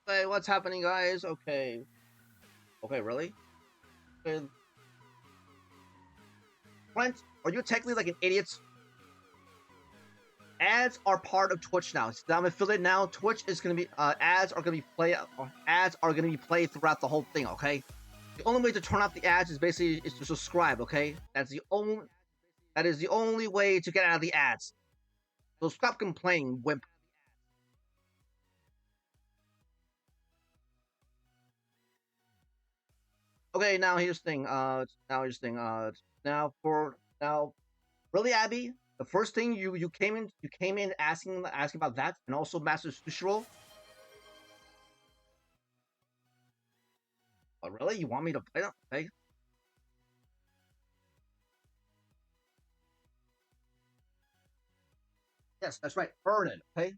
Hey, what's happening, guys? Okay. Okay, really? Okay. Brent, are you technically like an idiot? Ads are part of Twitch now. So I'm affiliate now. Twitch is gonna be ads are gonna be played throughout the whole thing. Okay. The only way to turn off the ads is to subscribe. Okay. That is the only way to get out of the ads. So stop complaining, wimp. Okay, now here's the thing. Now really, Abby, the first thing you came in asking about that, and also Master Sushiro. Oh, really? You want me to play them? Okay. Yes, that's right. Earn it. Okay.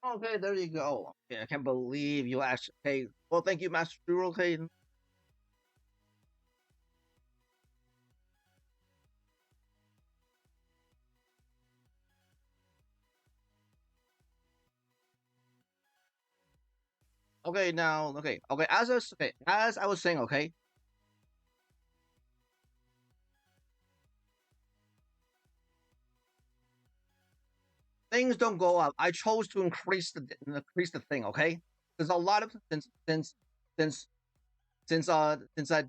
Okay, there you go. Okay, I can't believe you actually. Okay, well, thank you, Master Sushiro. Okay. Okay, now, okay. As I was saying, okay, things don't go up. I chose to increase the thing. Okay, there's a lot of since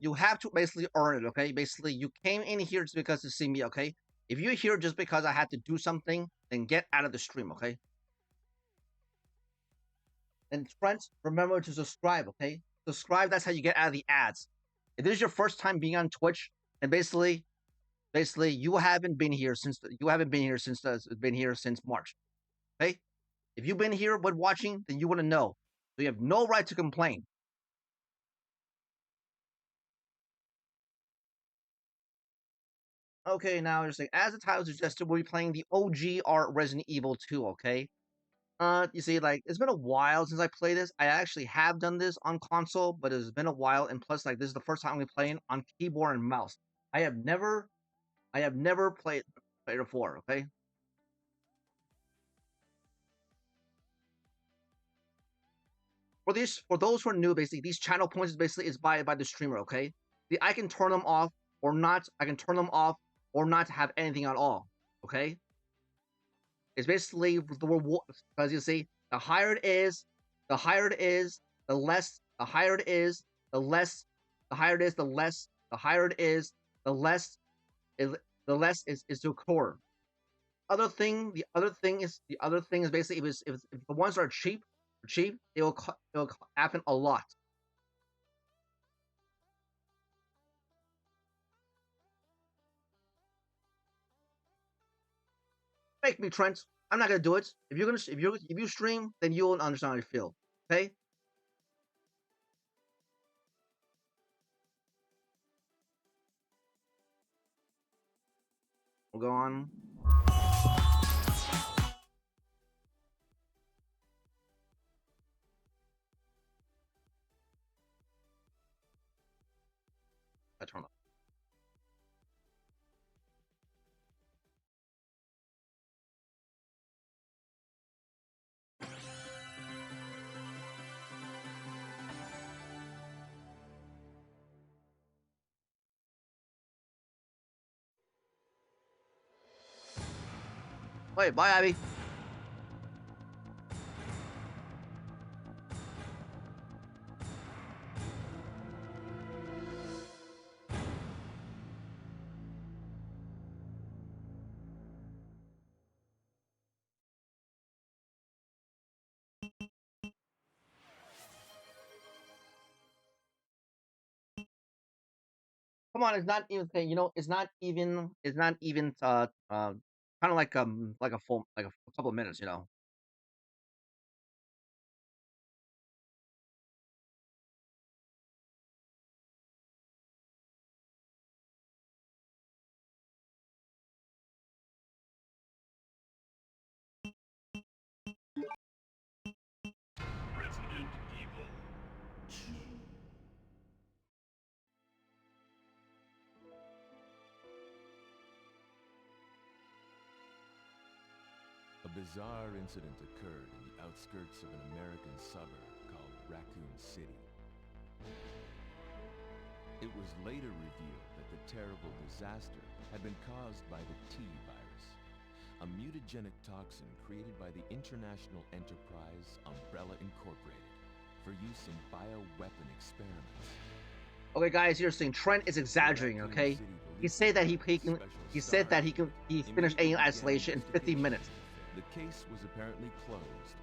you have to basically earn it. Okay, basically you came in here just because to see me. Okay, if you're here just because I had to do something, then get out of the stream. Okay, and friends, remember to subscribe. Okay, subscribe. That's how you get out of the ads. If this is your first time being on Twitch, and basically you haven't been here since March. Okay, if you've been here but watching, then you want to know. So you have no right to complain. Okay, now you're saying, as the title suggested, we'll be playing the OG art Resident Evil 2. Okay, you see, like it's been a while since I played this. I actually have done this on console, but it's been a while, and plus, like this is the first time I'm playing on keyboard and mouse. I have never, I have never played it before. Okay, for those who are new, basically these channel points is basically is by the streamer. Okay, I can turn them off or not. I can turn them off or not have anything at all. Okay, it's basically the reward because you see, the higher it is, the higher it is, the less. The higher it is, the less. The higher it is, the less. The higher it is, the less. Is, the less is to occur. The other thing is basically if the ones that are cheap, it will happen a lot. Make me, Trent. I'm not gonna do it. If you stream, then you'll understand how I feel. Okay, we'll go on. I turn off. Wait, bye, Abby. Come on, it's not even saying, it's not even kind of like a full like a couple of minutes, you know. Resident Evil 2. A bizarre incident occurred in the outskirts of an American suburb called Raccoon City. It was later revealed that the terrible disaster had been caused by the T virus, a mutagenic toxin created by the international enterprise Umbrella Incorporated for use in bioweapon experiments. Okay, guys, you're saying Trent is exaggerating. Okay, he said that he finished Alien Isolation in 50 minutes. The case was apparently closed,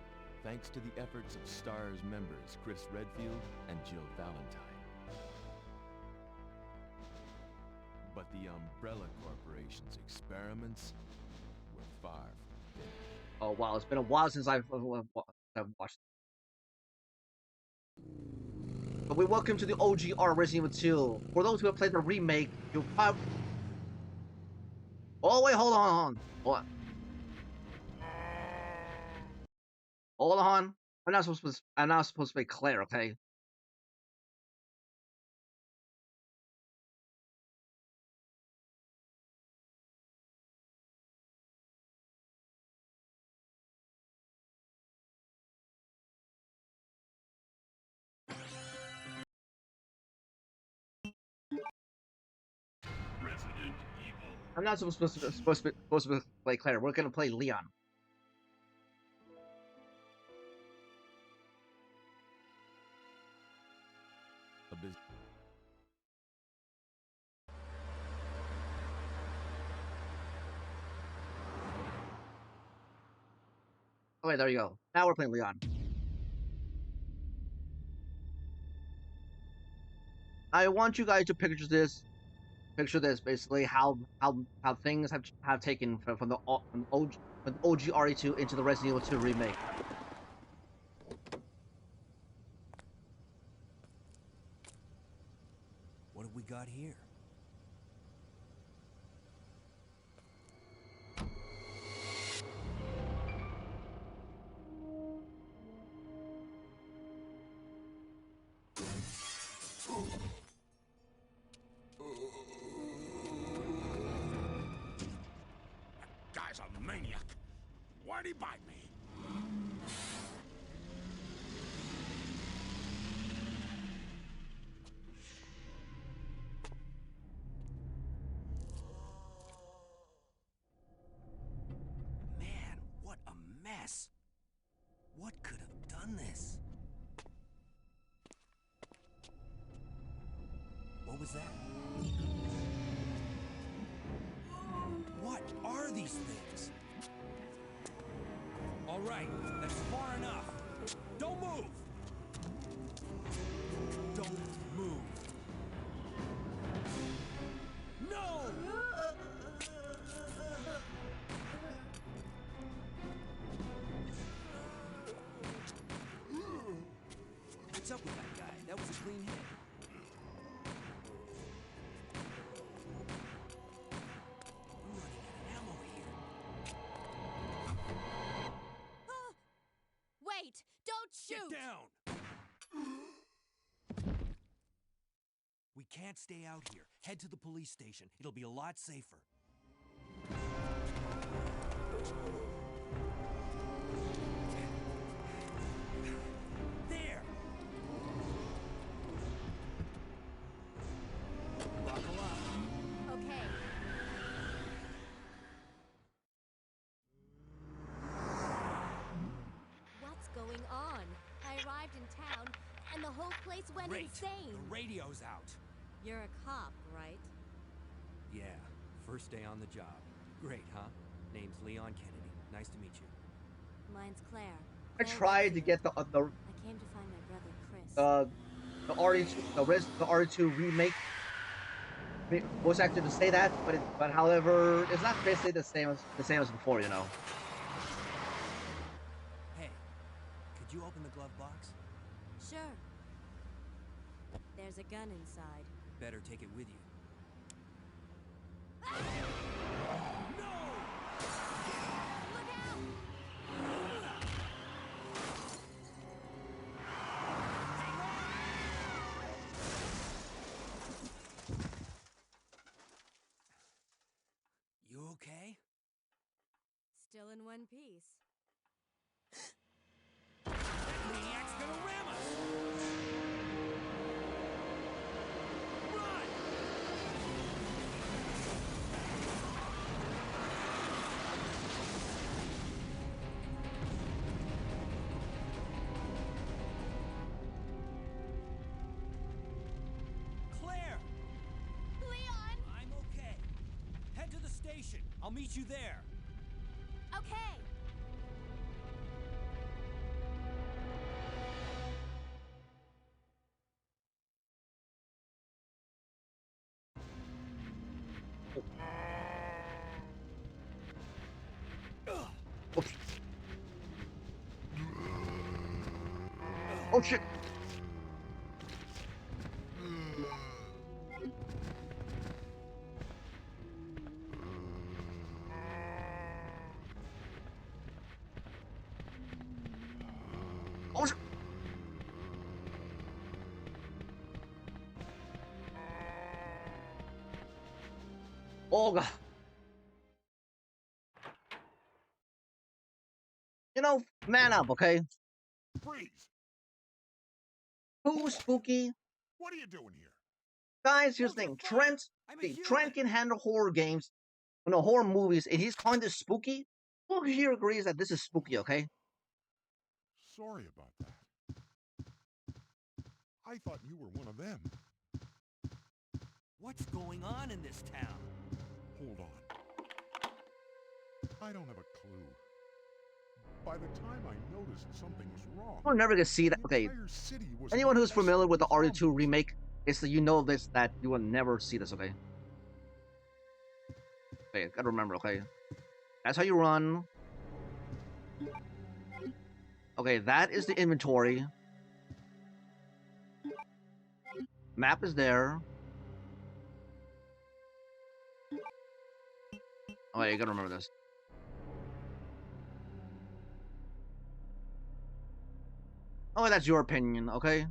thanks to the efforts of STARS members Chris Redfield and Jill Valentine. But the Umbrella Corporation's experiments were far from finished. Oh wow, it's been a while since I've watched. But we welcome to the OGR Resident Evil 2. For those who have played the remake, you'll probably. Oh wait, hold on. Hold on. I'm not supposed to be Claire, okay? Resident Evil. I'm not supposed to play Claire. We're gonna play Leon. Okay, there you go. Now we're playing Leon. I want you guys to picture this. Picture this, basically how things have taken from the OG RE2 into the Resident Evil 2 remake. What have we got here? Guy's a maniac. Why'd he bite me? Man, what a mess! What could have done this? What was that? What are these things? All right, that's far enough. Don't move! Don't move! No! What's up with that guy? That was a clean hit. We're running out of ammo here. Wait! Don't shoot! Get down! We can't stay out here. Head to the police station. It'll be a lot safer. There! Buckle up. Okay. The whole place went Great. insane. The radio's out. You're a cop, right? Yeah, first day on the job. Great, huh? Name's Leon Kennedy. Nice to meet you. Mine's Claire. I Claire tried to Redfield. get the I came to find my brother Chris. the RE2 remake voice actor to say that, but however, it's not basically the same as before, you know. Hey, could you open the glove box? Sure. There's a gun inside. Better take it with you. Look out! You okay? Still in one piece. That maniac's gonna ram us! Run! Claire! Leon! I'm okay. Head to the station. I'll meet you there. Okay. Oops. Oh shit! Oh shit! Oh god! You know, man up, okay? Freeze! Who's spooky? What are you doing here? Guys, here's Hold the your thing. fire. Trent, I'm a see, human. Trent can handle horror games, no horror movies, and he's calling this spooky. Who here agrees that this is spooky, okay? Sorry about that. I thought you were one of them. What's going on in this town? Hold on. I don't have a clue. By the time I noticed something was wrong, We're never gonna see that. the Okay, entire city was anyone who's infested familiar with the with RE2 zombies. remake, it's that you know this, that you will never see this, okay? Okay, gotta remember, okay? That's how you run. Okay, that is the inventory. Map is there. Oh, yeah, you gotta remember this. Oh, that's your opinion, okay?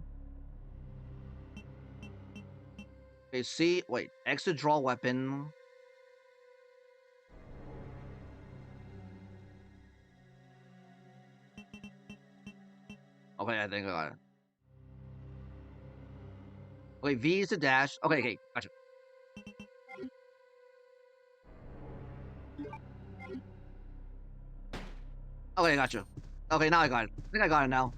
Okay, see, wait, X to draw weapon. Okay, I think I got it. Okay, V is to dash. Okay, okay, gotcha. Okay, gotcha. Okay, now I got it. I think I got it now.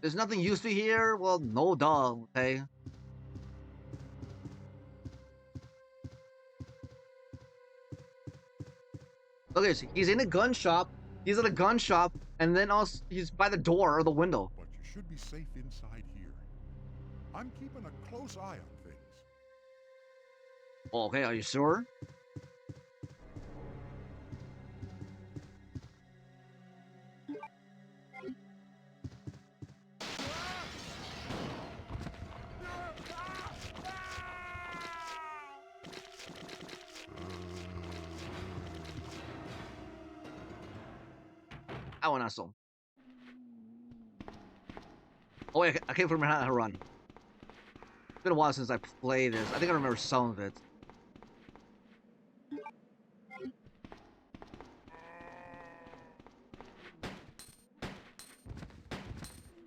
There's nothing useful here? Well, no duh, okay? Okay, so he's in a gun shop. He's at a gun shop, and then also he's by the door or the window. But you should be safe inside here. I'm keeping a close eye on things. Oh, okay, are you sure? I want to. Oh wait, I can't remember how to run. It's been a while since I played this. I think I remember some of it.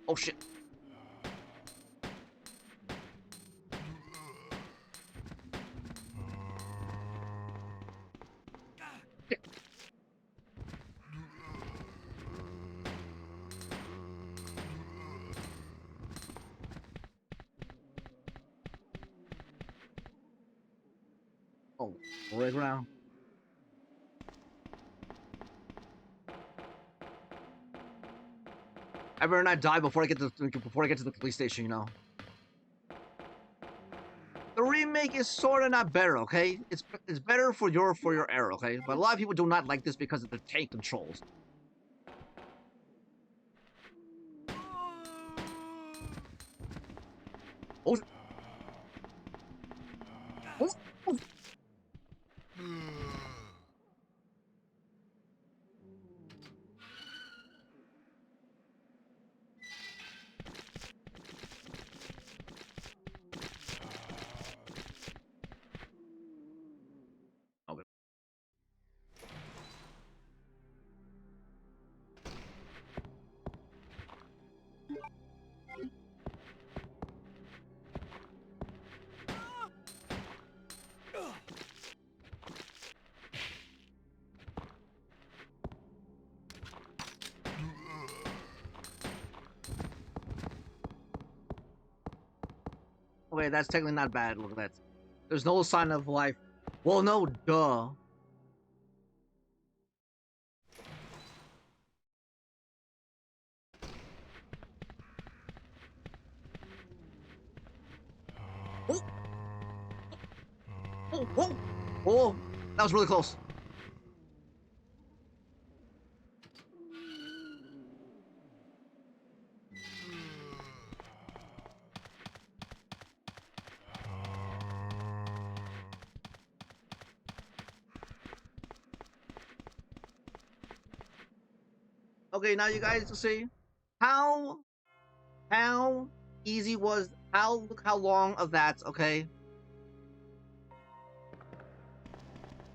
Oh shit. Right around. I better not die before I get to the police station, you know. The remake is sort of not better, okay? It's better for your era, okay? But a lot of people do not like this because of the tank controls. Oh. Oh. Okay. Okay, that's technically not bad. Look at that. There's no sign of life. Well, no, duh. Oh, oh, oh, that was really close. Okay, now you guys see how easy was look how long of that, okay?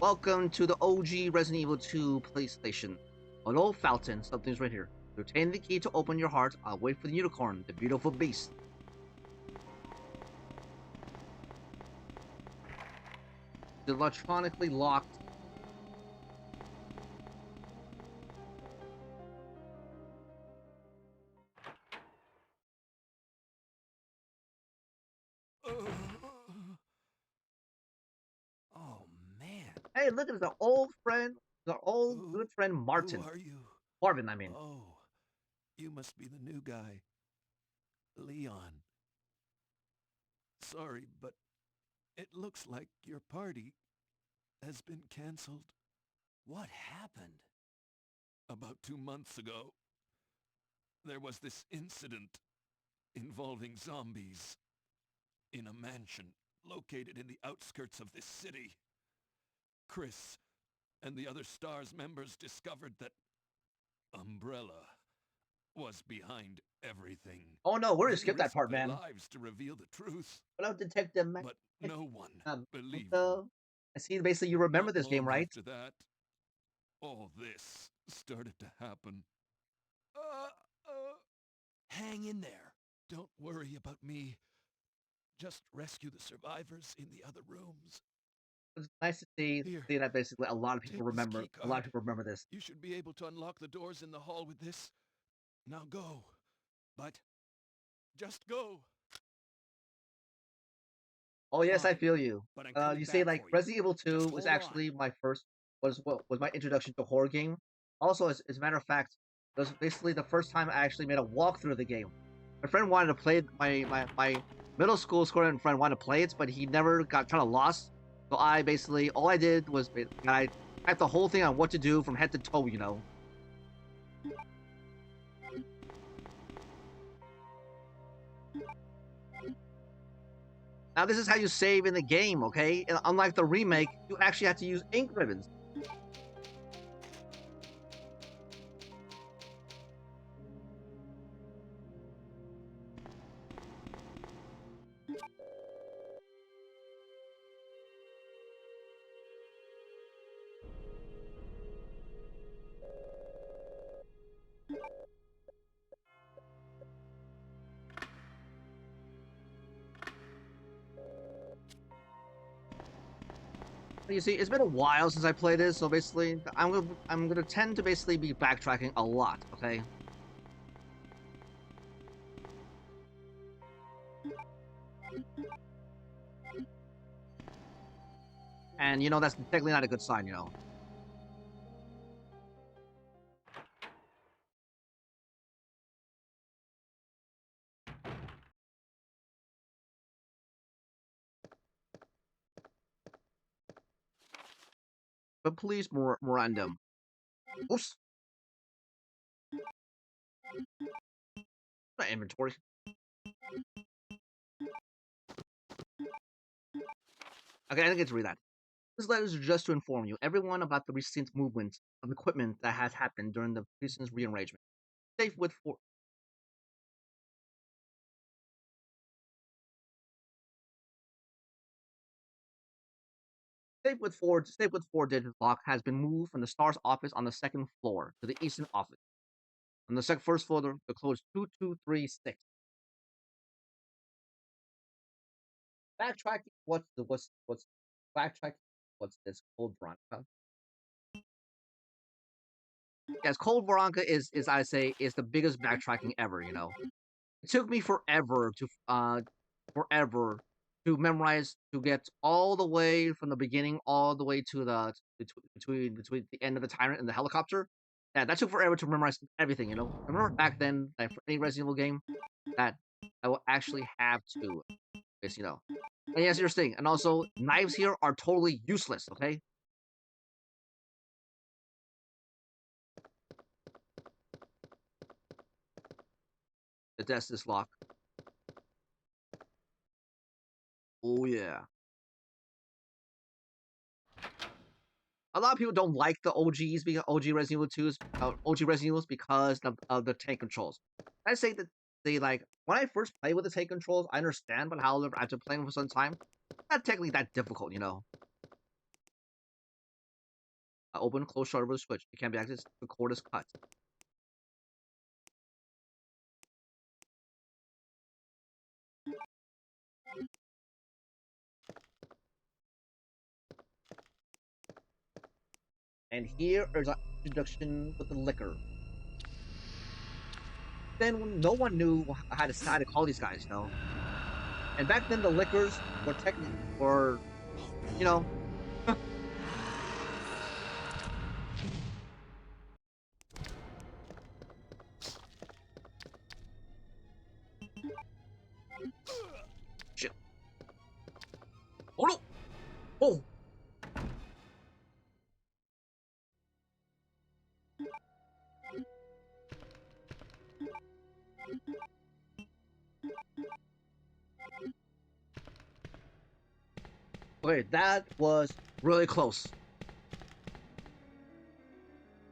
Welcome to the OG Resident Evil 2 PlayStation. Hello, Fountain. Something's right here. To obtain the key to open your heart, I'll wait for the unicorn, the beautiful beast. The electronically locked. Oh, man. Hey, look at the old friend, the old good friend Martin. Who are you? Marvin, I mean. Oh, you must be the new guy. Leon. Sorry, but it looks like your party has been canceled. What happened? About 2 months ago, there was this incident involving zombies in a mansion located in the outskirts of this city. Chris and the other STARS members discovered that Umbrella was behind everything. Oh no, we're gonna They skip that risked part, their man. lives to reveal the truth, Hello, Detective Mac. but no one believed the... them. I see. Basically, you remember Not this game, long right? after that, all this started to happen. Hang in there. Don't worry about me. Just rescue the survivors in the other rooms. It's nice to see Here, that basically a lot of take people this remember. key A lot of card. people remember this. You should be able to unlock the doors in the hall with this. Now go. But just go. Oh yes, I Fine, feel you. but I'm coming You say back like for you. Resident Evil 2 Just was hold on. actually my first was my introduction to a horror game. Also, as a matter of fact, it was basically the first time I actually made a walkthrough of the game. My friend wanted to play it, my middle school student friend wanted to play it, but he never got kind of lost. So I basically all I did was I typed the whole thing on what to do from head to toe, you know. Now this is how you save in the game, okay? And unlike the remake, you actually have to use ink ribbons. You see, it's been a while since I played this, so basically, I'm gonna tend to basically be backtracking a lot. Okay. And, you know, that's technically not a good sign, you know. But please, Morandum. Oops. Not inventory. Okay, I didn't get to read that. This letter is just to inform you, everyone, about the recent movement of equipment that has happened during the recent rearrangement. Safe with for Safe with four-digit lock has been moved from the STARS office on the second floor to the Eastern office. On the first floor, the code is 2236. Backtracking. What's backtracking? What's this? Cold Veronica. Yes, Cold Veronica is I say is the biggest backtracking ever. You know, it took me forever to memorize to get all the way from the beginning all the way to the between the end of the tyrant and the helicopter. Yeah, that took forever to memorize everything. You know, I remember back then, like for any Resident Evil game, that I will actually have to, you know. And yes, you're saying, and also knives here are totally useless. Okay. The desk is locked. Oh yeah. A lot of people don't like the OGs because OG Resident Evil 2s, OG Resident Evils because of the tank controls. I say that they like when I first played with the tank controls, I understand, but however, after playing for some time, not technically that difficult, you know. Open, close, shutter with a switch. It can't be accessed. The cord is cut. And here is our introduction with the liquor. Then no one knew how to call these guys, you know. And back then the liquors were technically were, you know. Shit. Oh no! Oh! Okay, that was really close.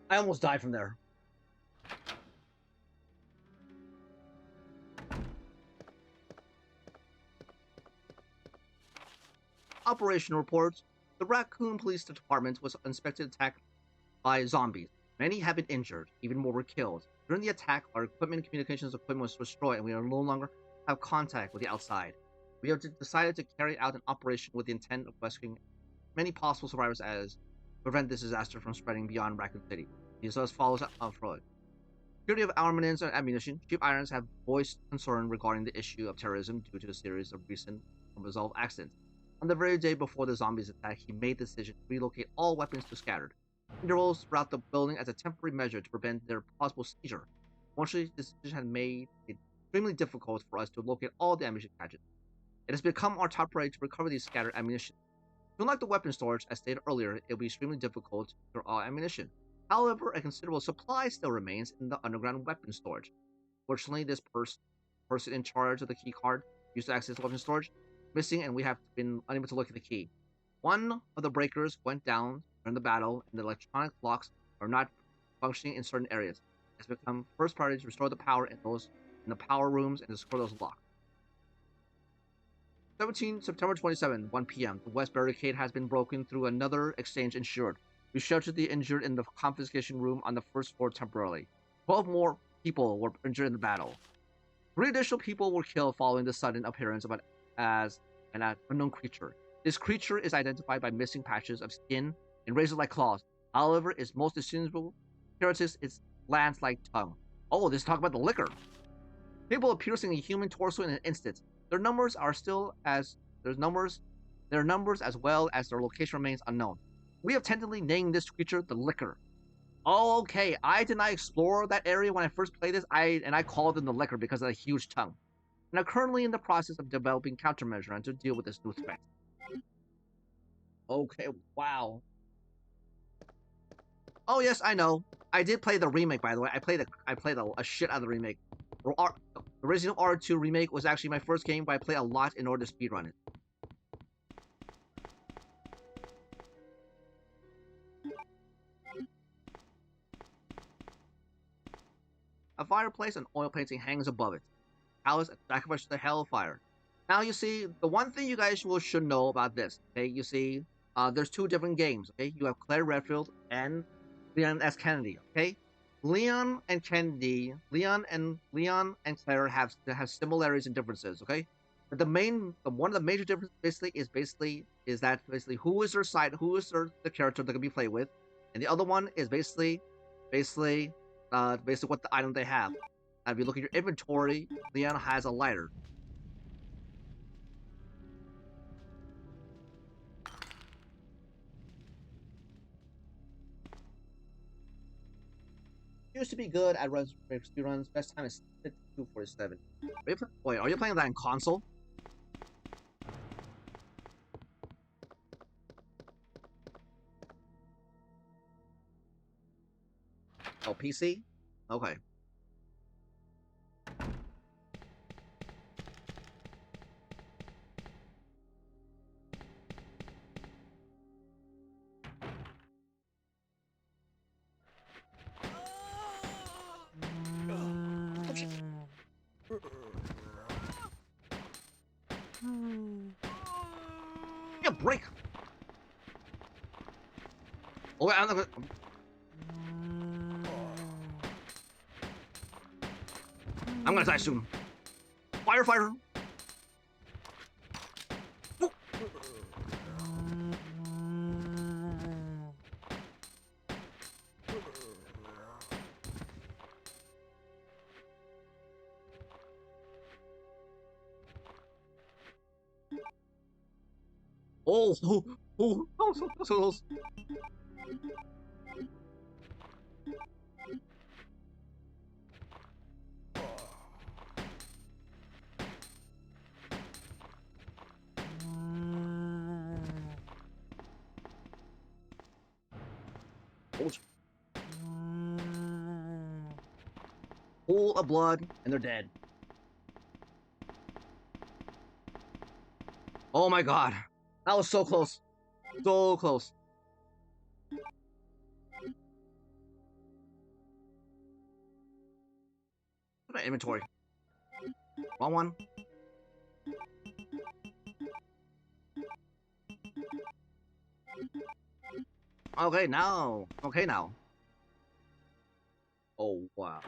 I almost died from there. Operation reports: the Raccoon Police Department was unexpected attacked by zombies. Many have been injured, even more were killed. During the attack, our equipment and communications equipment was destroyed, and we no longer have contact with the outside. We have decided to carry out an operation with the intent of rescuing many possible survivors as prevent this disaster from spreading beyond Raccoon City. These as follows Freud. Security of armaments and ammunition. Chief Irons have voiced concern regarding the issue of terrorism due to a series of recent unresolved accidents. On the very day before the zombies attack, he made the decision to relocate all weapons to scattered intervals throughout the building as a temporary measure to prevent their possible seizure. Unfortunately, this decision had made it extremely difficult for us to locate all the ammunition caches. It has become our top priority to recover these scattered ammunition. Unlike the weapon storage, as stated earlier, it will be extremely difficult to store all ammunition. However, a considerable supply still remains in the underground weapon storage. Fortunately, this person in charge of the key card used to access the weapon storage missing, and we have been unable to locate the key. One of the breakers went down during the battle, and the electronic locks are not functioning in certain areas. It has become first priority to restore the power in the power rooms and to secure those locked. September 27, 1 p.m. The west barricade has been broken through another exchange insured. We sheltered the injured in the confiscation room on the first floor temporarily. 12 more people were injured in the battle. 3 additional people were killed following the sudden appearance of an unknown creature. This creature is identified by missing patches of skin and razor-like claws. However, its most distinguishable characteristic is lance-like tongue. Oh, this is talking about the liquor. Capable of piercing a human torso in an instant. Their numbers Their numbers as well as their location remains unknown. We have tentatively named this creature the Licker. Oh, okay. I did not explore that area when I first played this. I called him the Licker because of the huge tongue. And are currently in the process of developing countermeasure and to deal with this new threat. Okay, wow. Oh yes, I know. I did play the remake, by the way. I played a shit out of the remake. The original R2 remake was actually my first game, but I played a lot in order to speedrun it. A fireplace and oil painting hangs above it. Alice sacrificed the hellfire. Now you see, the one thing you guys should know about this, okay? You see, there's two different games, okay? You have Claire Redfield and Leon S. Kennedy, okay? Leon and Claire have similarities and differences, okay? But one of the major differences is that who is their side, who is the character they're gonna be played with, and the other one is basically what the item they have. Now, if you look at your inventory, Leon has a lighter. Used to be good at speedruns. Best time is 52:47. Wait, are you playing that in console? Oh, PC? Okay. Give me a break! Oh, wait, I'm not gonna... I'm gonna die soon. Firefighter! Oh. So close. Pool of blood, and they're dead. Oh my god. That was so close. So close. What's my inventory? Wrong one. Okay, now. Okay, now. Oh, wow.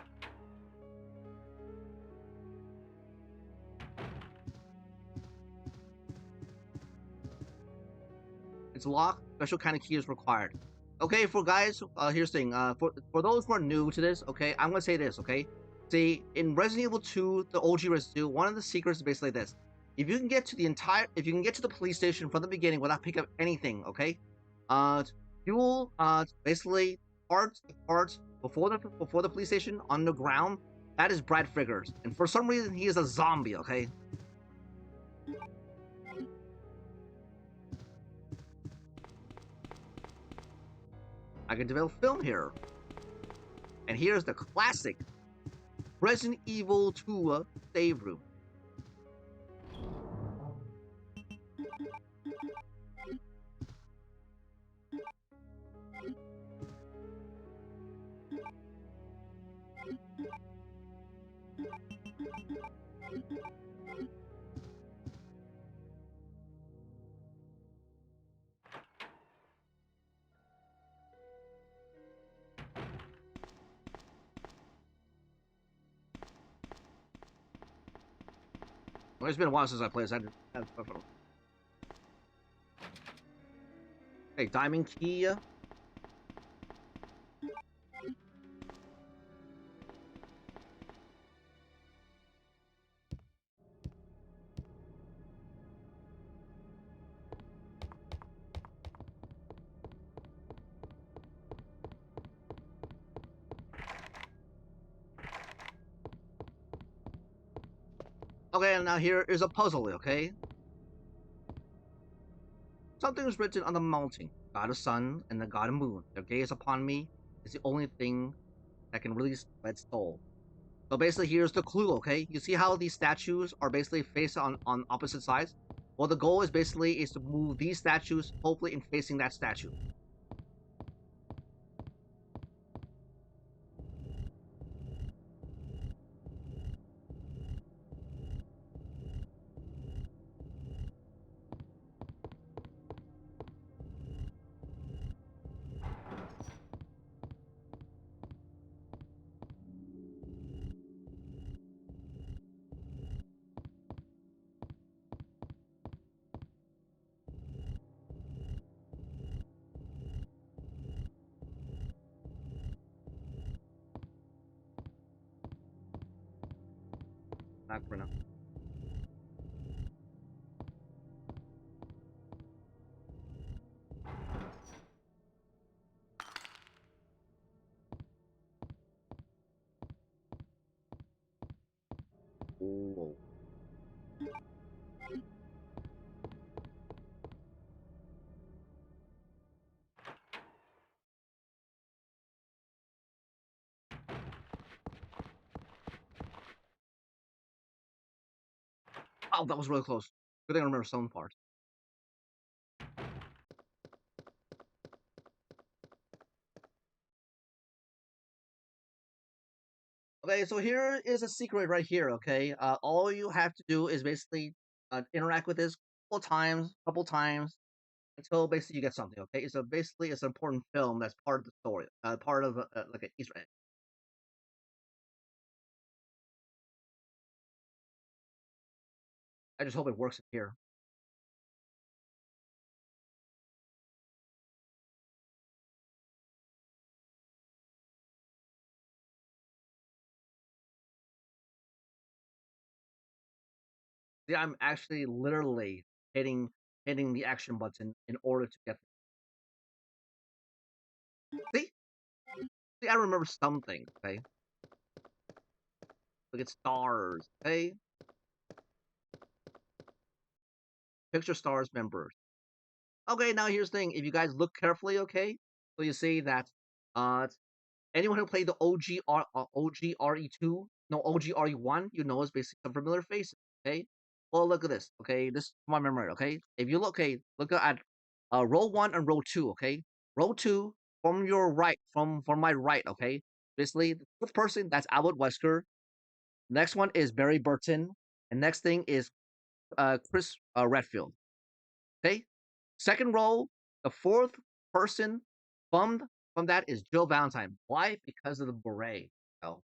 It's locked. Special kind of key is required. Okay, for guys, here's the thing. For those who are new to this, okay, I'm gonna say this, okay? See, in Resident Evil 2, the OG Resident Evil, one of the secrets is basically this. If you can get to the police station from the beginning without picking up anything, okay? You will basically park before the police station on the ground. That is Brad Friggers, and for some reason he is a zombie, okay? I can develop film here. And here's the classic Resident Evil 2 save room. Well, it's been a while since I played this. Hey, diamond key. Okay, and now here is a puzzle, okay? Something is written on the mountain. God of sun and the god of moon. Their gaze upon me is the only thing that can release red soul. So basically, here's the clue, okay? You see how these statues are basically faced on opposite sides? Well, the goal is basically is to move these statues, hopefully in facing that statue. Not for now. Whoa. Oh, that was really close. Good thing I remember some part. Okay, so here is a secret right here, okay? All you have to do is basically interact with this couple times, until basically you get something, okay? So basically, it's an important film that's part of the story, part of like an Easter egg. I just hope it works here. See, I'm actually literally hitting the action button in order to get. See, see, I remember something. Okay, look at stars. Okay, picture stars members. Okay, now here's the thing. If you guys look carefully, okay, so you see that uh anyone who played the OGRE2, no OGRE1, you know is basically some familiar faces. Okay, well look at this. Okay, this is my memory. Okay, if you look, okay, look at row one and row two. Okay, row two from your right, from my right. Okay, basically the first person that's Albert Wesker. Next one is Barry Burton, and next thing is Chris Redfield. Okay, second row, the fourth person from that is Jill Valentine. Why? Because of the beret. Oh,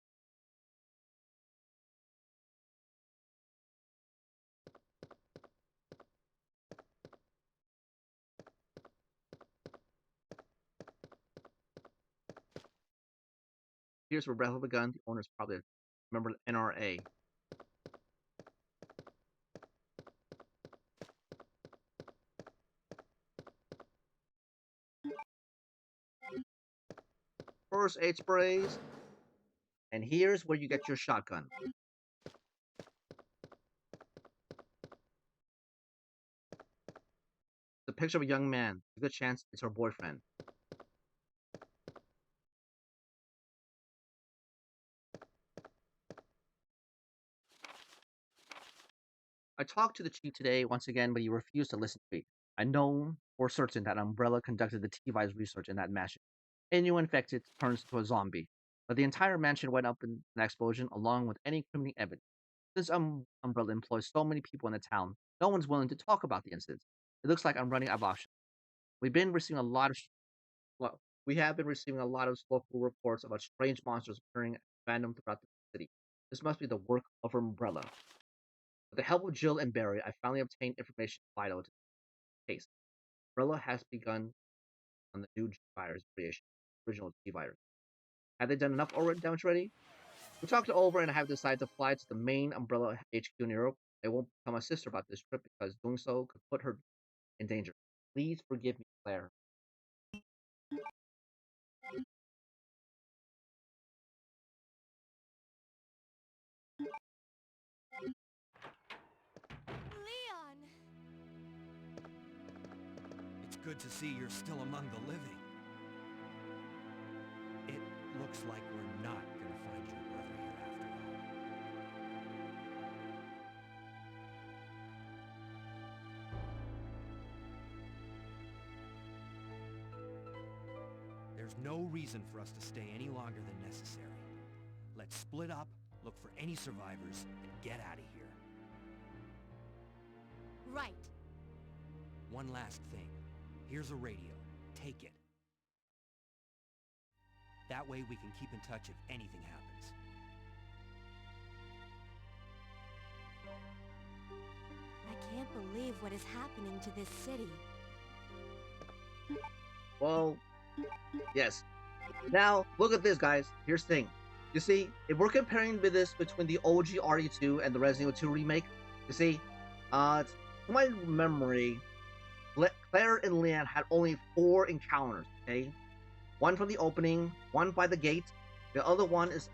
here's where Breath of the Gun. The owner's probably a member of the NRA. First aid sprays, and here's where you get your shotgun. The picture of a young man. A good chance it's her boyfriend. I talked to the chief today once again, but he refused to listen to me. I know for certain that Umbrella conducted the T-Virus research in that mansion. Anyone infected turns into a zombie. But the entire mansion went up in an explosion along with any incriminating evidence. Since Umbrella employs so many people in the town, no one's willing to talk about the incident. It looks like I'm running out of options. We've been receiving a lot of well, we have been receiving a lot of local reports about strange monsters appearing random throughout the city. This must be the work of Umbrella. With the help of Jill and Barry, I finally obtained information vital to the case. Umbrella has begun on the new G-Virus creation, original G-Virus. Have they done enough damage already? We talked it over and I have decided to fly to the main Umbrella HQ in Europe. I won't tell my sister about this trip because doing so could put her in danger. Please forgive me, Claire. good to see you're still among the living. It looks like we're not gonna find your brother here after all. There's no reason for us to stay any longer than necessary. Let's split up, look for any survivors, and get out of here. Right. One last thing. Here's a radio. Take it. That way we can keep in touch if anything happens. I can't believe what is happening to this city. Well, yes. Now, look at this, guys. Here's the thing. You see, if we're comparing this between the OG RE2 and the Resident Evil 2 remake, you see, to my memory, Claire and Leon had only 4 encounters, okay? One from the opening, one by the gate. The other one is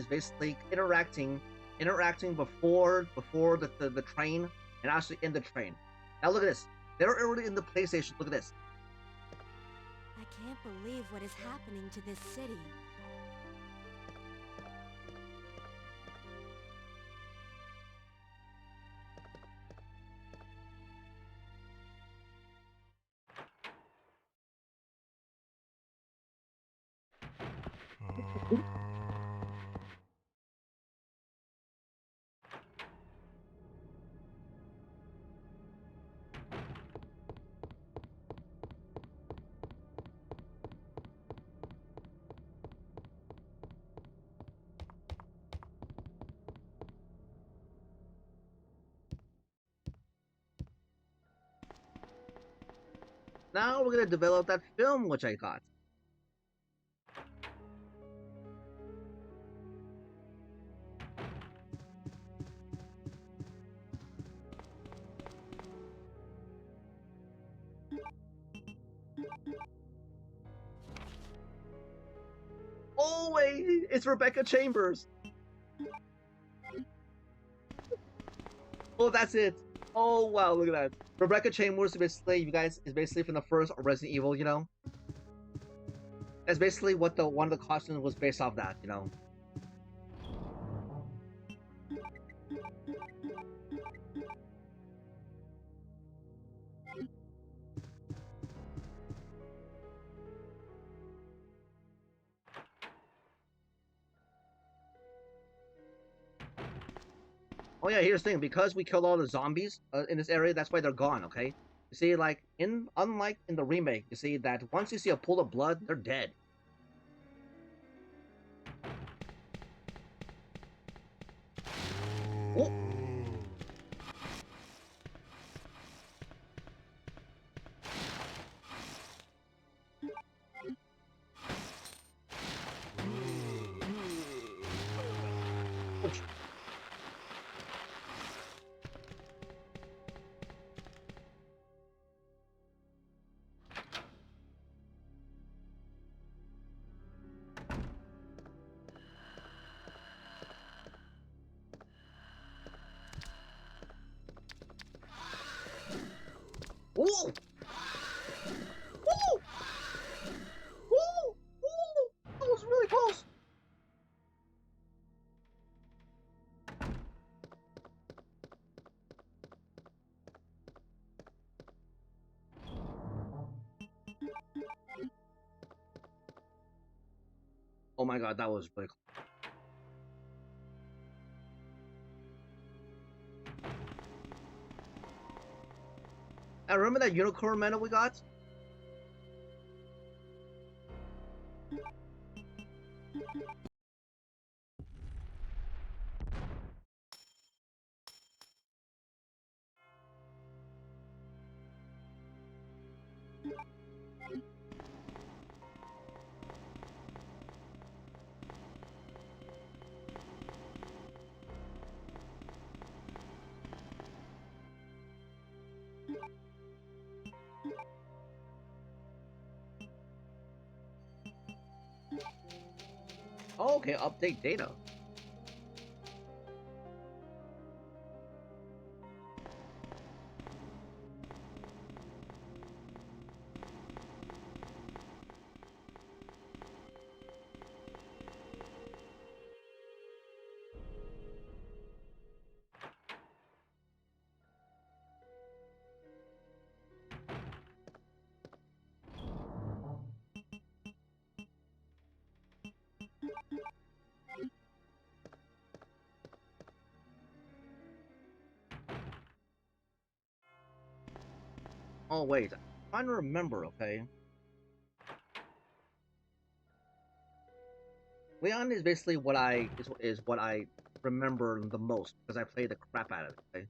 basically interacting before the train and actually in the train. Now look at this. They're already in the PlayStation. Look at this. I can't believe what is happening to this city. Now we're gonna develop that film which I got. Oh wait, it's Rebecca Chambers. Oh, that's it. Oh wow, look at that. Rebecca Chambers is basically, you guys, is basically from the first Resident Evil, you know? That's basically what one of the costumes was based off that, you know? Oh yeah, here's the thing. Because we killed all the zombies in this area, that's why they're gone, okay? You see, like, unlike in the remake, you see that once you see a pool of blood, they're dead. Oh! Ooh! Ooh! Ooh! Ooh! That was really close. Oh my god, that was really close. I remember that unicorn medal we got? Oh, okay, update data. Oh wait, I'm trying to remember. Okay, Leon is basically is what I remember the most because I played the crap out of it. Okay.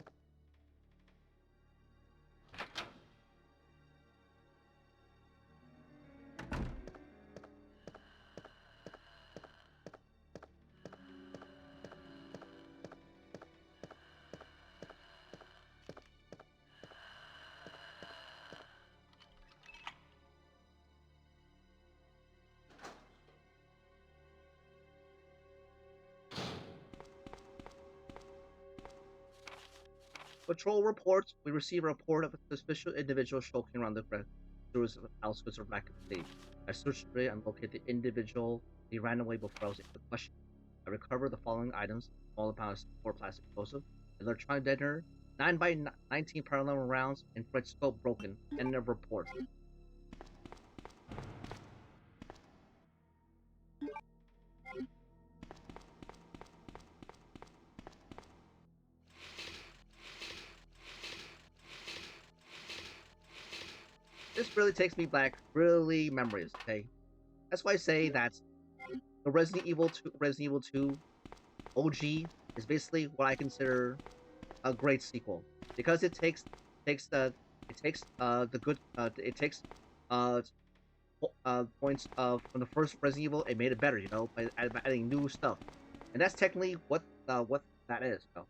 Patrol reports. We receive a report of a suspicious individual skulking around the outskirts of Raccoon City. I searched for it and located the individual. He ran away before I was able to question him. I recovered the following items: small amount of 4 plastic explosive, an electronic detonator, 9x19 parallel rounds, infrared scope broken. End of report. This really takes me back, really memories. Okay, that's why I say that the Resident Evil 2 OG is basically what I consider a great sequel because takes the the good it takes uh points from the first Resident Evil and made it better, you know, by adding new stuff, and that's technically what that is. You know?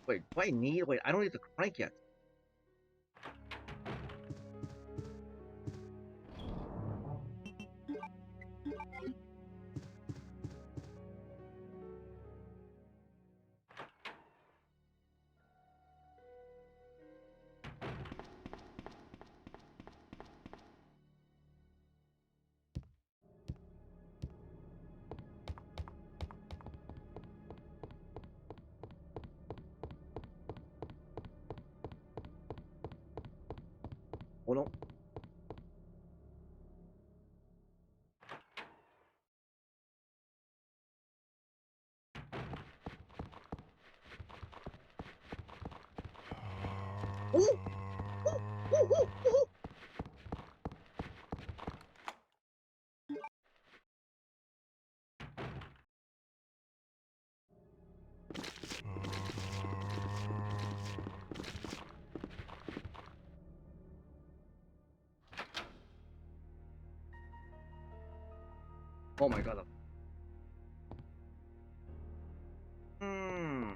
Wait, do I need? Wait, I don't need the crank yet. Hold on. Ooh! Ooh! Ooh! Ooh! Ooh! Oh my god. Hmm.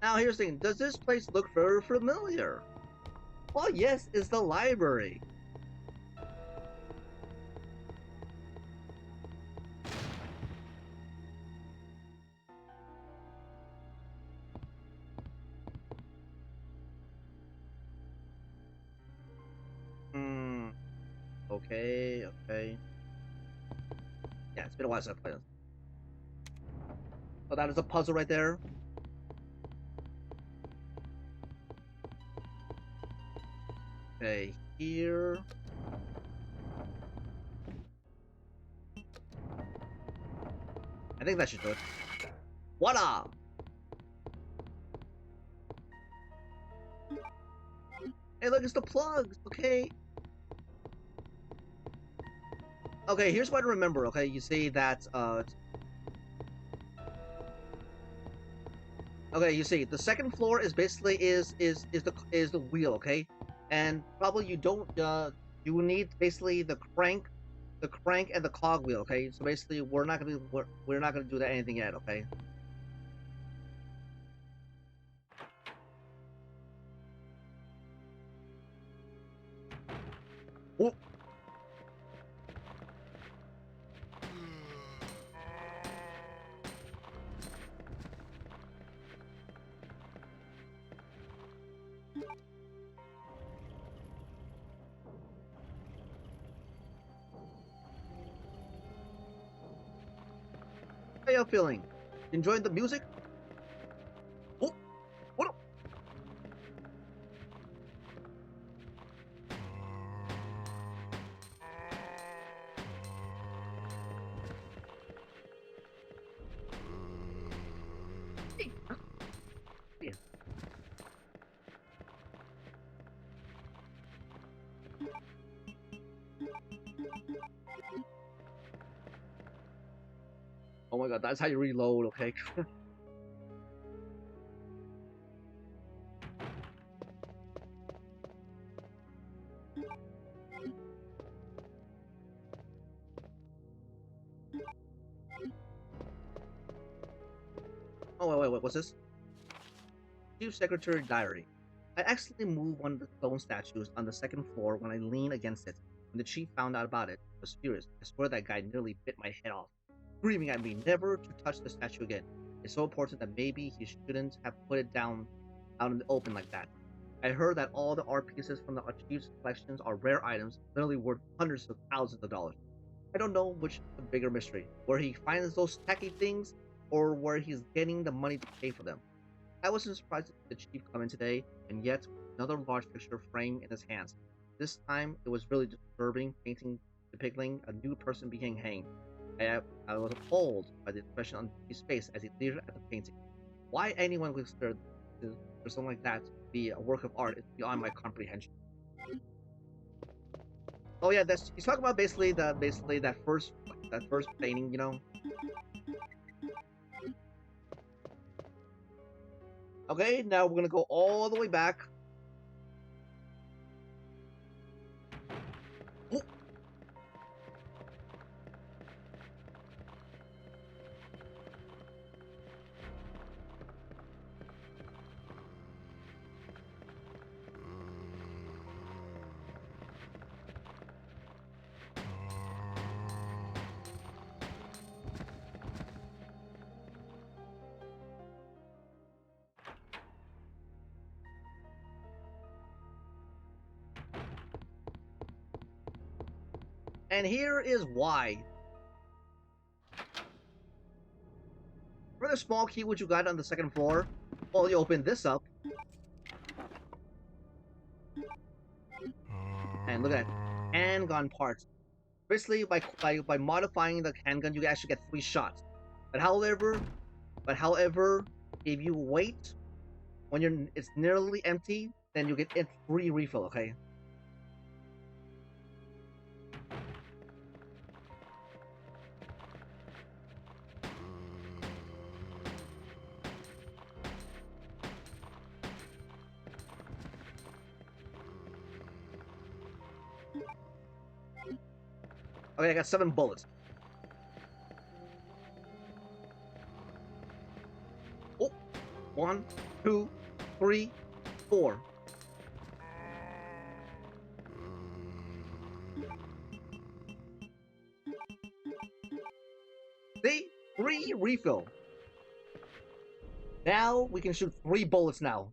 Now here's the thing. Does this place look very familiar? Well, yes, it's the library. Hmm. Okay, okay. Yeah, it's been a while since I played this. So that is a puzzle right there. Okay, here. I think that should do it. Voila! Hey, look, it's the plugs. Okay. Okay, here's what I remember. Okay, you see that. Okay, you see the second floor is basically is the wheel. Okay, and probably you don't you need basically the crank the crank and the cogwheel. Okay, so basically we're not gonna do that anything yet. Okay. Oh. How you feeling? Enjoying the music? Oh, what? Hey. Yeah. Oh my god, that's how you reload, okay? Oh, wait, what's this? Chief Secretary Diary. I accidentally moved one of the stone statues on the second floor when I leaned against it. When the chief found out about it, he was furious. I swear that guy nearly bit my head off, screaming at me never to touch the statue again. It's so important that maybe he shouldn't have put it down out in the open like that. I heard that all the art pieces from the chief's collections are rare items, literally worth hundreds of thousands of dollars. I don't know which is the bigger mystery, where he finds those tacky things, or where he's getting the money to pay for them. I wasn't surprised to see the chief come in today, and yet another large picture frame in his hands. This time it was really disturbing, painting depicting a new person being hanged. I was appalled by the expression on his face as he stared at the painting. Why anyone would consider for something like that to be a work of art is beyond my comprehension. Oh yeah, that's he's talking about basically that first painting, you know. Okay, now we're gonna go all the way back. Oh. And here is why. For the small key which you got on the second floor, well, you open this up, and look at that, handgun parts. Basically, by modifying the handgun, you can actually get 3 shots. But however, if you wait when it's nearly empty, then you get a free refill. Okay. Okay, I got 7 bullets. Oh, 1, 2, 3, 4. See? Free refill. Now we can shoot 3 bullets now.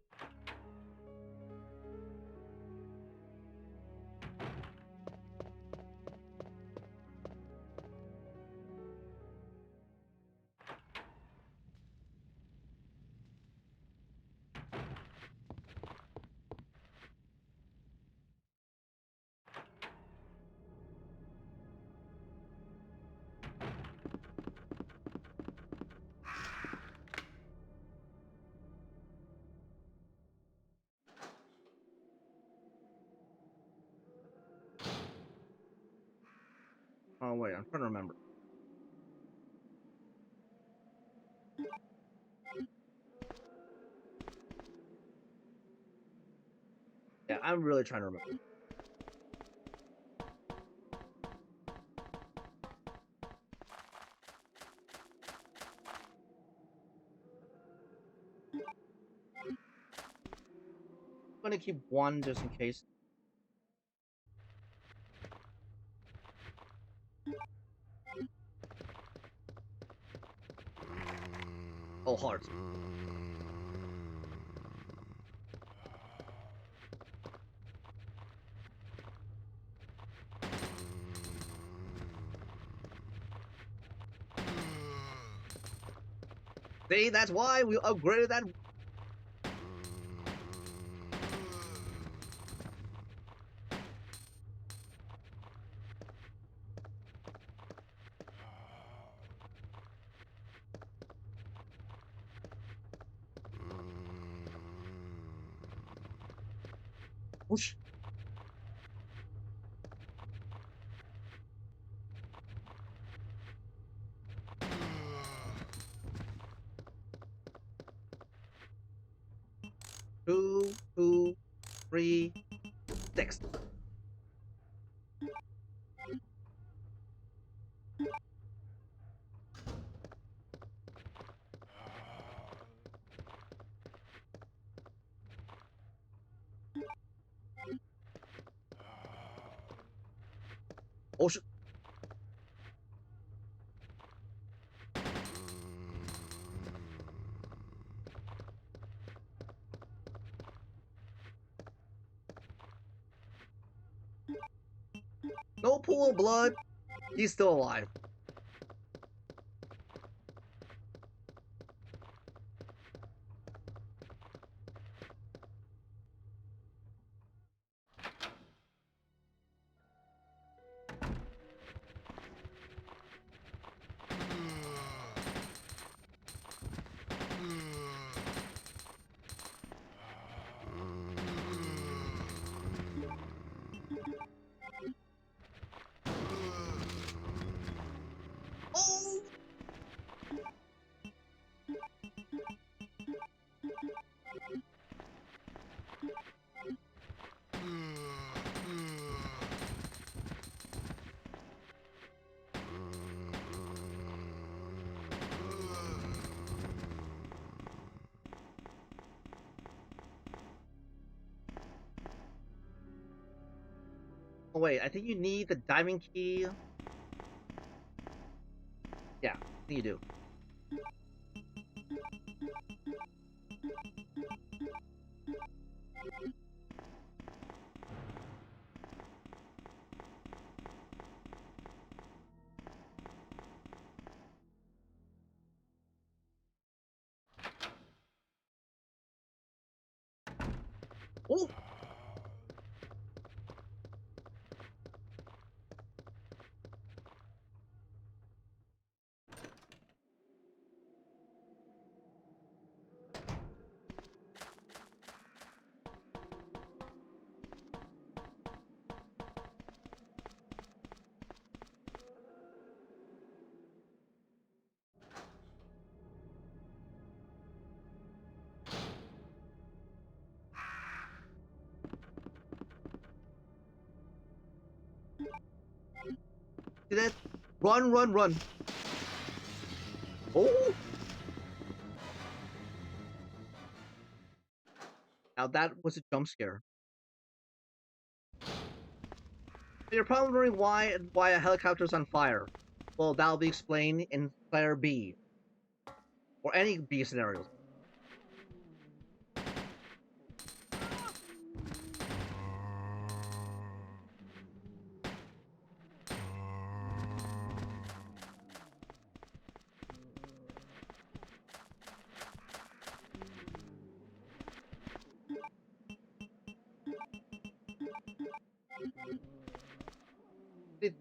Oh wait, I'm trying to remember. Yeah, I'm really trying to remember. gonna keep one just in case. Oh, heart. See, that's why we upgraded that. Whoosh. Two, 3, 6. Oh shit. No pool of blood. He's still alive. Oh! Oh wait, I think you need the diamond key. Yeah, I think you do. Oh! See that? Run, run, run. Oh! Now that was a jump scare. You're probably wondering why a helicopter's on fire. Well, that'll be explained in Claire B. Or any B scenarios.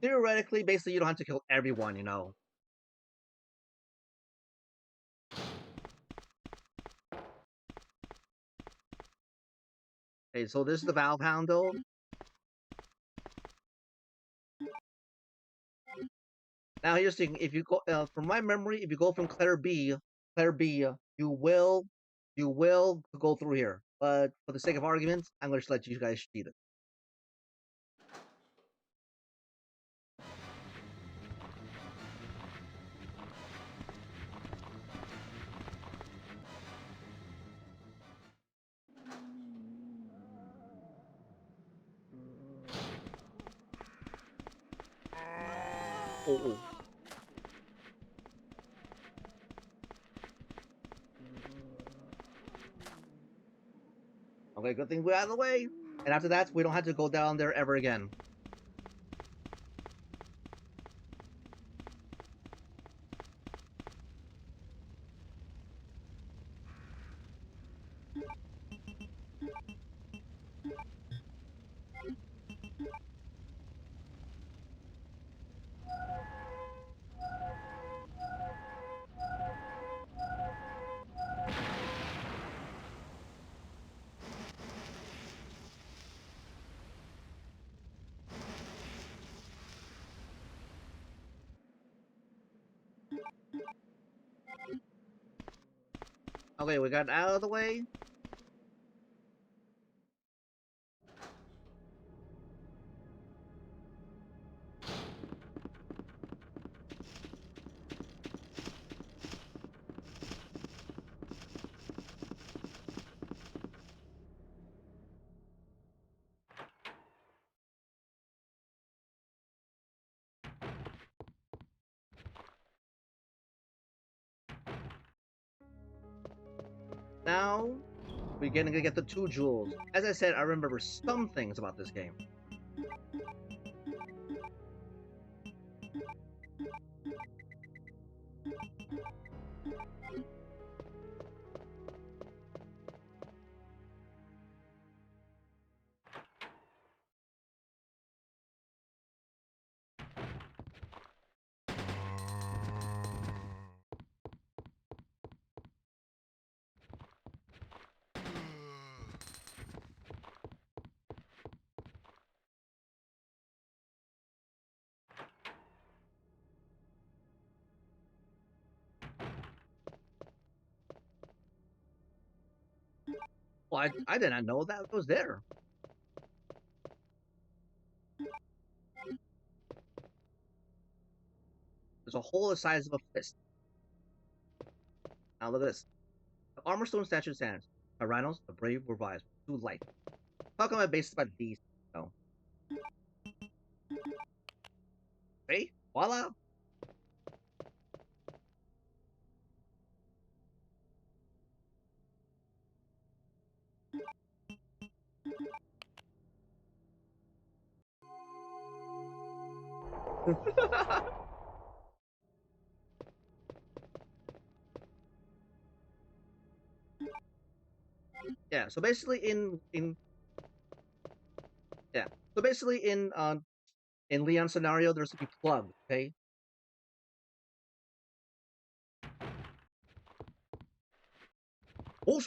Theoretically, basically, you don't have to kill everyone, you know. Okay, so this is the Valve Handle. Now here's the thing: if you go, from my memory, if you go from Claire B, you will go through here. But for the sake of argument, I'm going to just let you guys cheat it. oh. Okay, good thing we're out of the way. And after that, we don't have to go down there ever again. Okay, we got out of the way. Now, we're gonna get the 2 jewels. As I said, I remember some things about this game. Well, I did not know that was there. There's a hole the size of a fist. Now look at this. The armor stone statue stands. Tyrannos, the brave were wise. Too light. How come I based it by these? No. See? Voila! Yeah, so basically in Leon's scenario there's to be plugged, okay? Oh,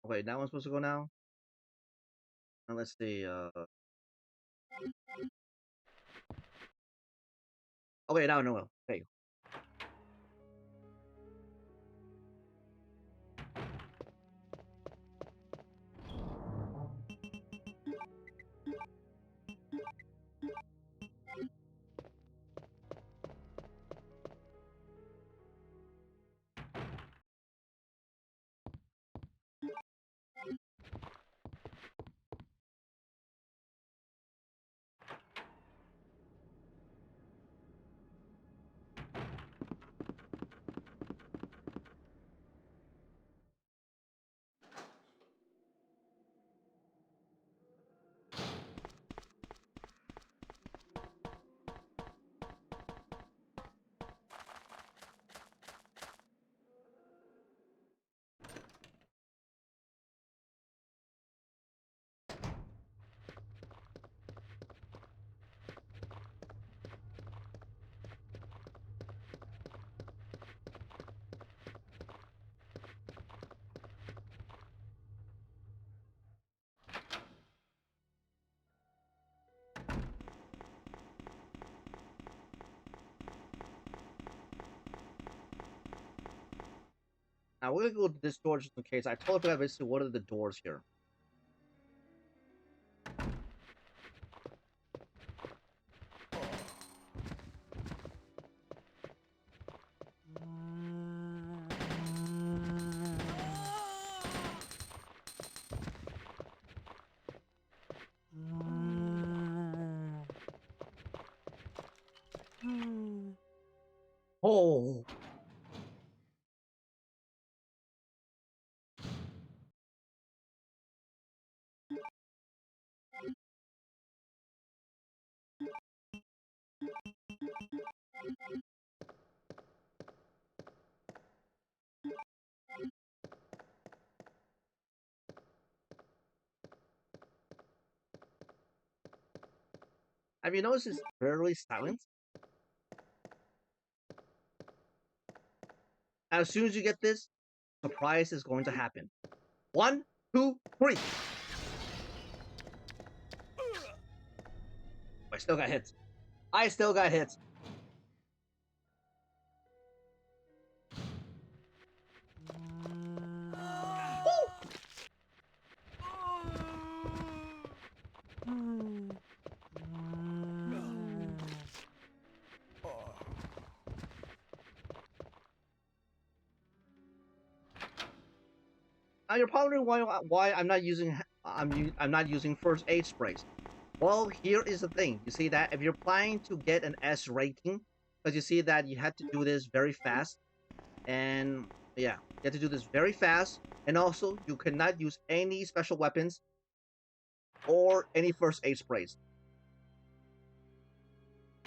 okay, that one's supposed to go now. And let's see, okay, now no. Okay. Now we're gonna go to this door just in case. I totally forgot basically what are the doors here. Oh. Have you noticed it's very silent? As soon as you get this, surprise is going to happen. 1, 2, 3. I still got hit. I still got hit. Now you're probably wondering why I'm not using I'm not using first aid sprays. Well, here is the thing. You see that if you're planning to get an S rating, because you see that you had to do this very fast, and yeah, you have to do this very fast, and also you cannot use any special weapons or any first aid sprays.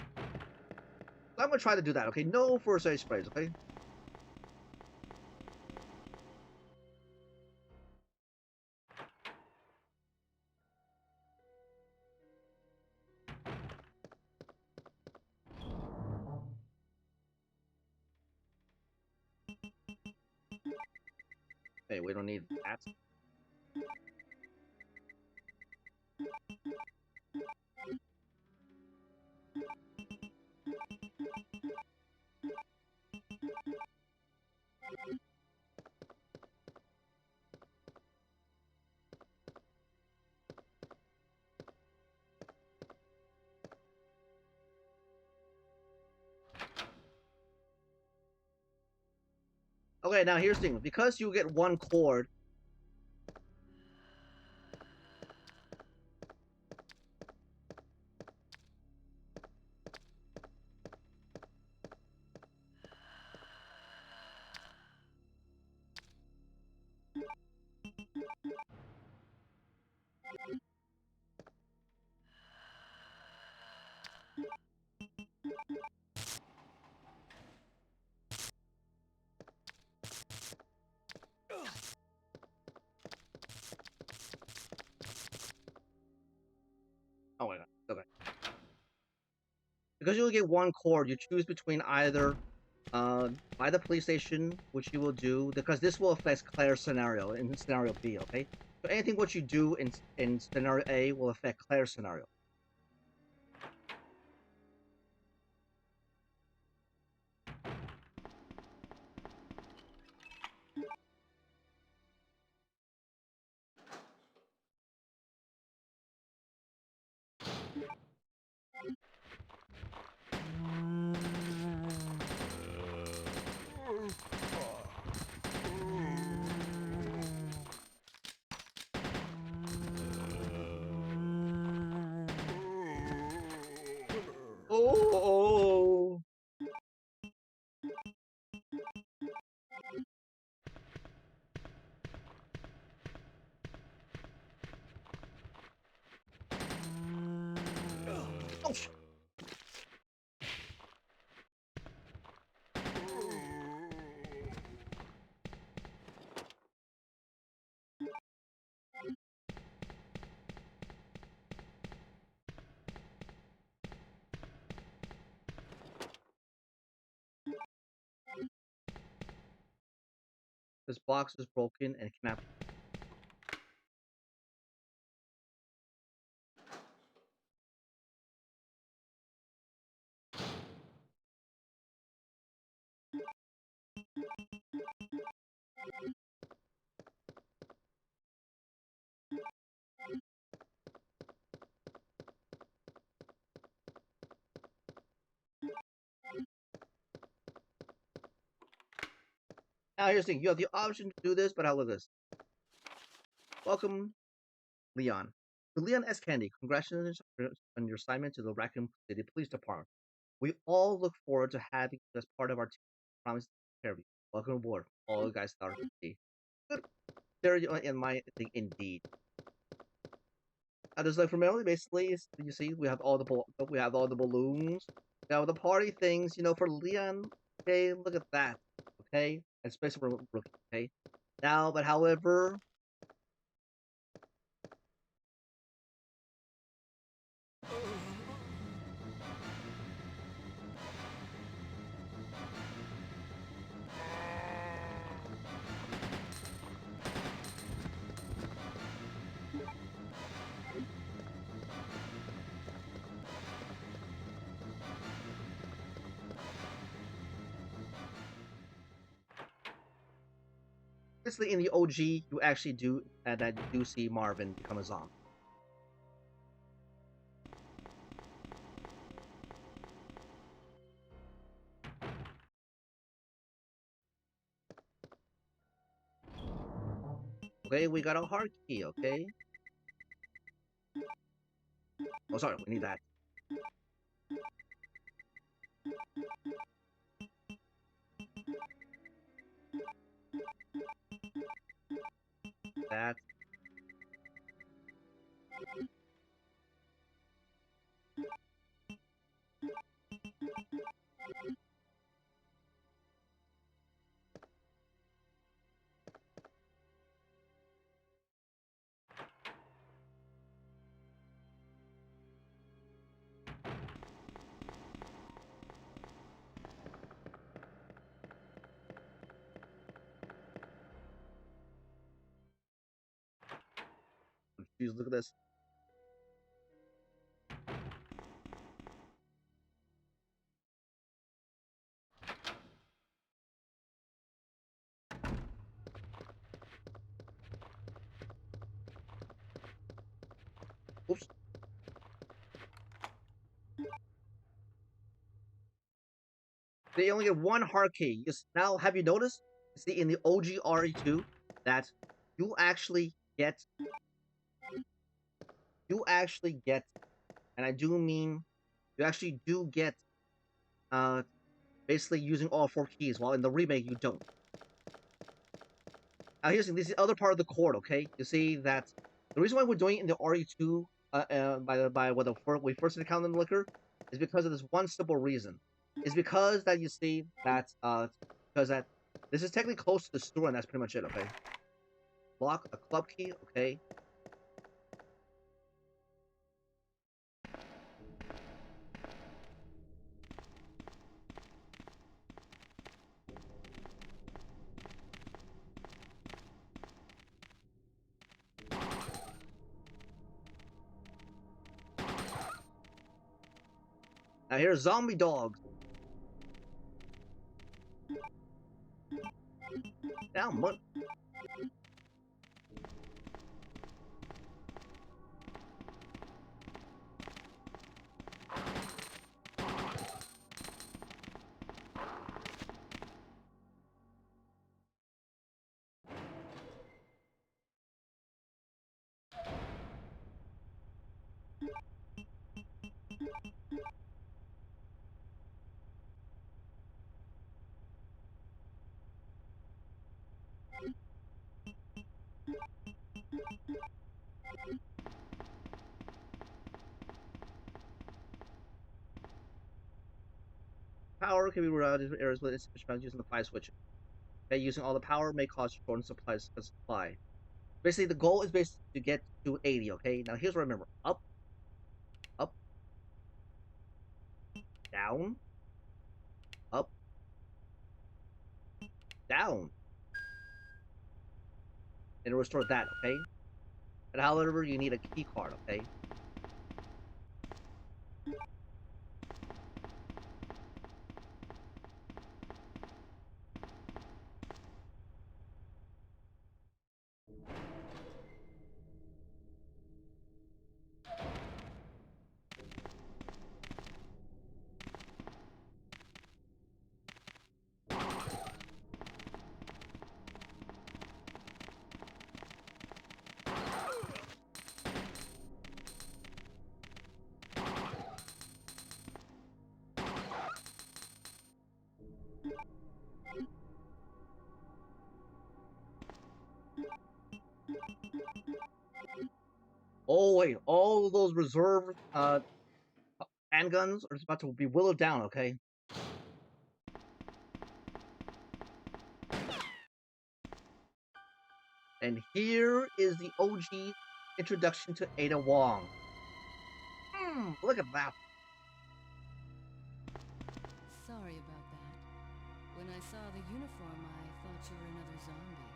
So I'm gonna try to do that. Okay, no first aid sprays. Okay. Hey, we don't need that. Okay, now here's the thing. Because you get one cord. Oh my god. Okay. Because you will get one cord, you choose between either by the police station, which you will do, because this will affect Claire's scenario in scenario B, okay? So anything what you do in scenario A will affect Claire's scenario. Oh, oh, sh- this box is broken and cannot. Now here's the thing: you have the option to do this, but how look at this? Welcome, Leon. To Leon S. Candy, congratulations on your assignment to the Raccoon City Police Department. We all look forward to having you as part of our team. Promise to take care of you. Welcome aboard, all you guys that are good. There in my thing, indeed. Just like primarily, basically, you see, we have all the balloons. Now the party things, for Leon. Okay, look at that. Okay, especially for rookie. Okay, now, but however, basically in the OG, you actually do that you do see Marvin become a zombie. Okay, we got a heart key. Okay. Oh, sorry, we need that. That. Jeez, look at this. Oops. They only get one heart key. Now, have you noticed? See, in the OG RE2, that you actually get, and I do mean, you actually do get, basically using all 4 keys, while in the remake you don't. Now, this is the other part of the chord. Okay, you see that the reason why we're doing it in the RE2, when we first encountered the liquor, is because of this one simple reason. Is because that you see that because that this is technically close to the store, and that's pretty much it. Okay, block a club key. Okay. Now here's zombie dogs. Down, what? Power can be routed to areas with insufficient using the 5 switch. Okay, using all the power may cause short supply. Basically, the goal is basically to get to 80. Okay, now here's what I remember: up, up, down, up, down, and restore that. Okay, but however, you need a key card. Okay. Oh wait, all those reserve handguns are just about to be whittled down, okay? And here is the OG introduction to Ada Wong. Look at that. Sorry about that. When I saw the uniform, I thought you were another zombie.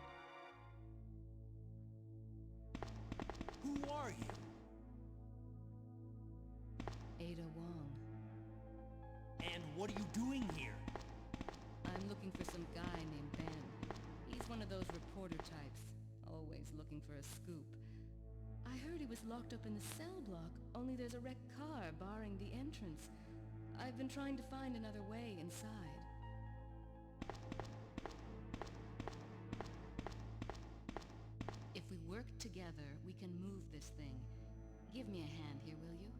Who are you? Ada Wong. And what are you doing here? I'm looking for some guy named Ben. He's one of those reporter types, always looking for a scoop. I heard he was locked up in the cell block, only there's a wrecked car barring the entrance. I've been trying to find another way inside. If we work together, we can move this thing. Give me a hand here, will you?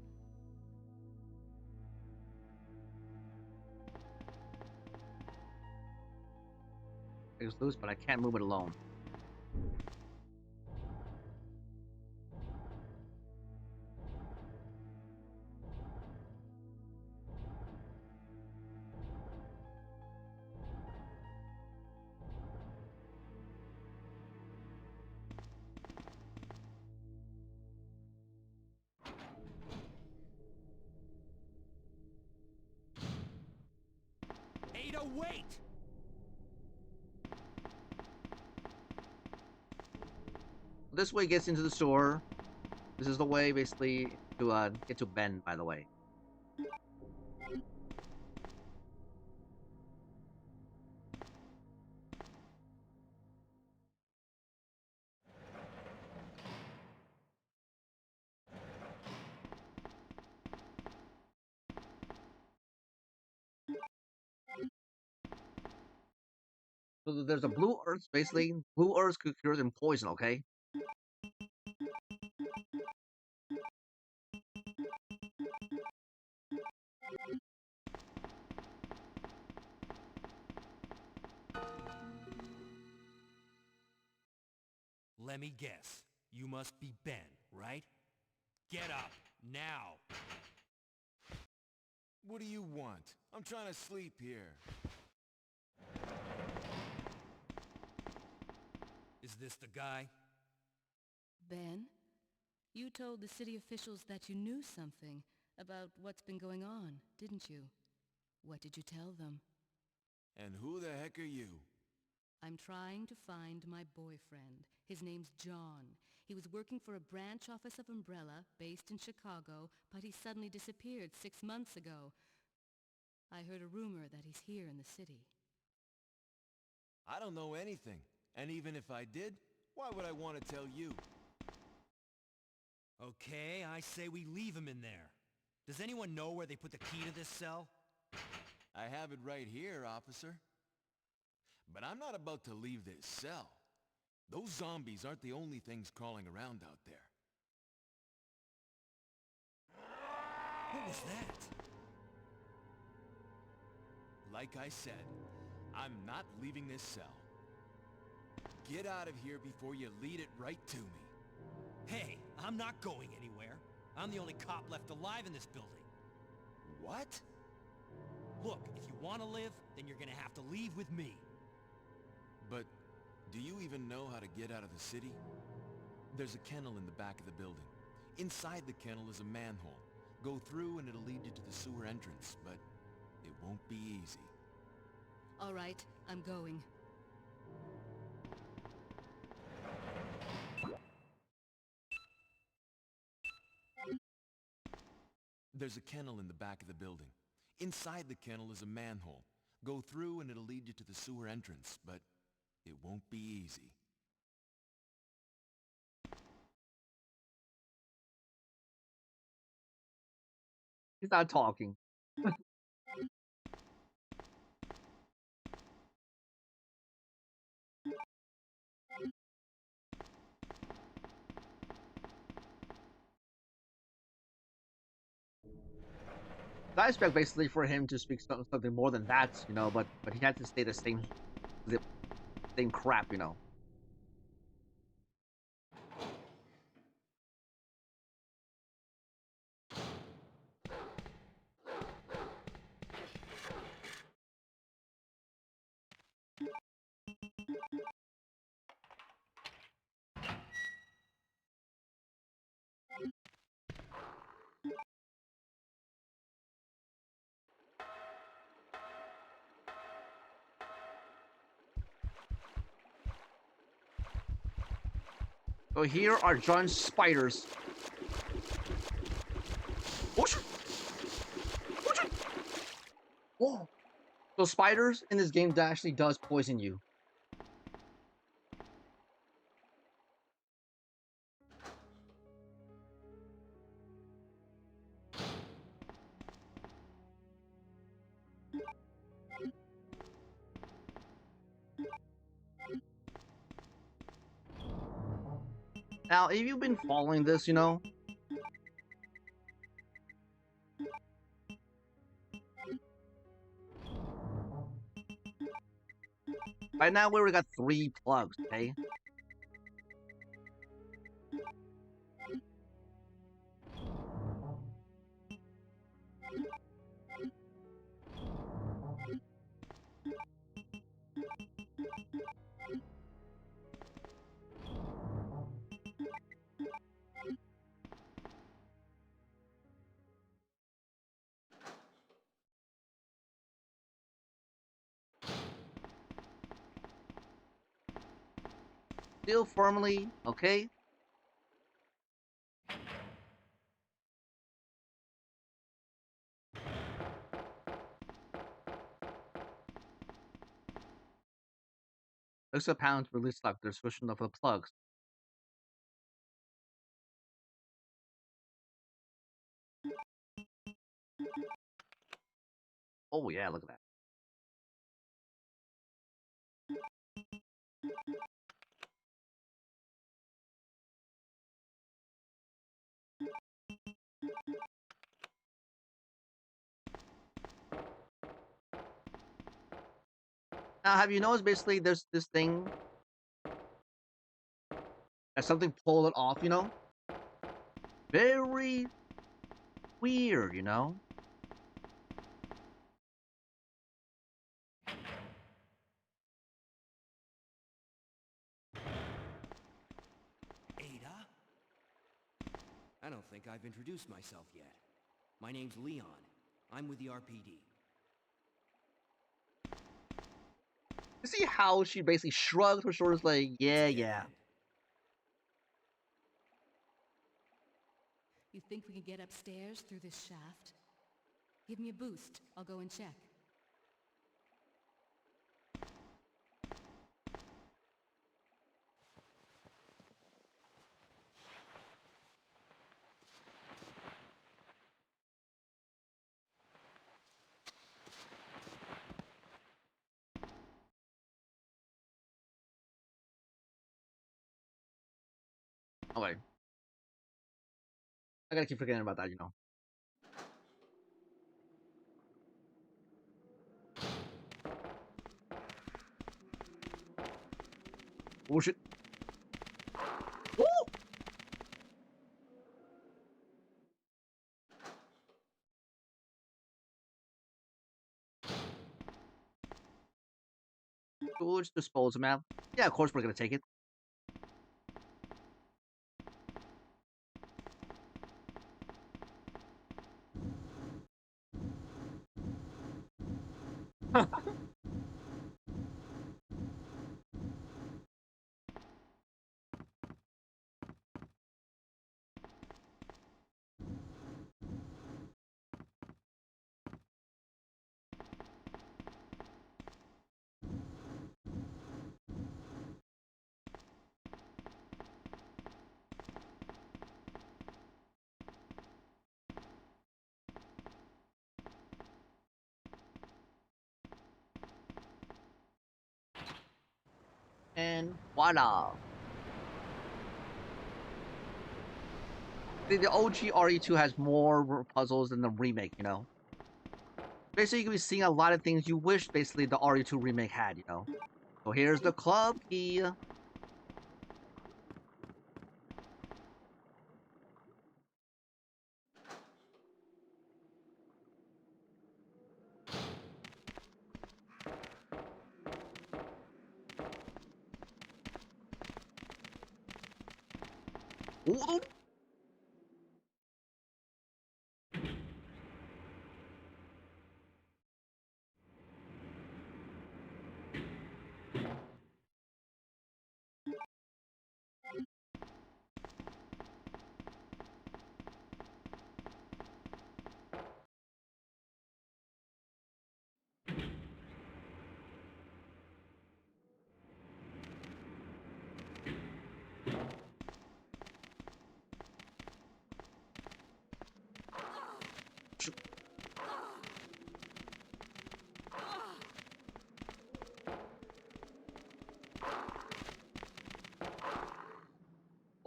It's loose, but I can't move it alone. Ada, wait! This way gets into the store. This is the way, basically, to get to Ben, by the way. So there's a blue earth, basically. Blue earth cures in poison, okay? Let me guess. You must be Ben, right? Get up, now! What do you want? I'm trying to sleep here. Is this the guy? Ben? You told the city officials that you knew something about what's been going on, didn't you? What did you tell them? And who the heck are you? I'm trying to find my boyfriend. His name's John. He was working for a branch office of Umbrella, based in Chicago, but he suddenly disappeared 6 months ago. I heard a rumor that he's here in the city. I don't know anything. And even if I did, why would I want to tell you? Okay, I say we leave him in there. Does anyone know where they put the key to this cell? I have it right here, officer. But I'm not about to leave this cell. Those zombies aren't the only things crawling around out there. What was that? Like I said, I'm not leaving this cell. Get out of here before you lead it right to me. Hey, I'm not going anywhere. I'm the only cop left alive in this building. What? Look, if you want to live, then you're gonna have to leave with me. But do you even know how to get out of the city? There's a kennel in the back of the building. Inside the kennel is a manhole. Go through and it'll lead you to the sewer entrance, but it won't be easy. All right, I'm going. There's a kennel in the back of the building. Inside the kennel is a manhole. Go through and it'll lead you to the sewer entrance, but it won't be easy. He's not talking. I expect basically for him to speak something more than that, you know, but he had to stay the same crap, you know. So here are giant spiders. Oh shit! Oh shit! Whoa! So spiders in this game actually does poison you. Now, if you've been following this, you know, by now we already got 3 plugs, okay? Still firmly, okay? Extra pounds release like the description of the plugs. Oh yeah, look at that. Now, have you noticed basically there's this thing that something pulled it off, you know? Very weird, you know? Ada? I don't think I've introduced myself yet. My name's Leon. I'm with the RPD. You see how she basically shrugged her shoulders like, yeah, Dead yeah. end. You think we can get upstairs through this shaft? Give me a boost. I'll go and check. Okay. I gotta keep forgetting about that, you know. Oh shit. Woo! Sewage disposal map. Yeah, of course we're gonna take it. And voila. The OG RE2 has more puzzles than the remake, you know. Basically, you can be seeing a lot of things you wish basically the RE2 remake had, you know. So here's the club key. Oh,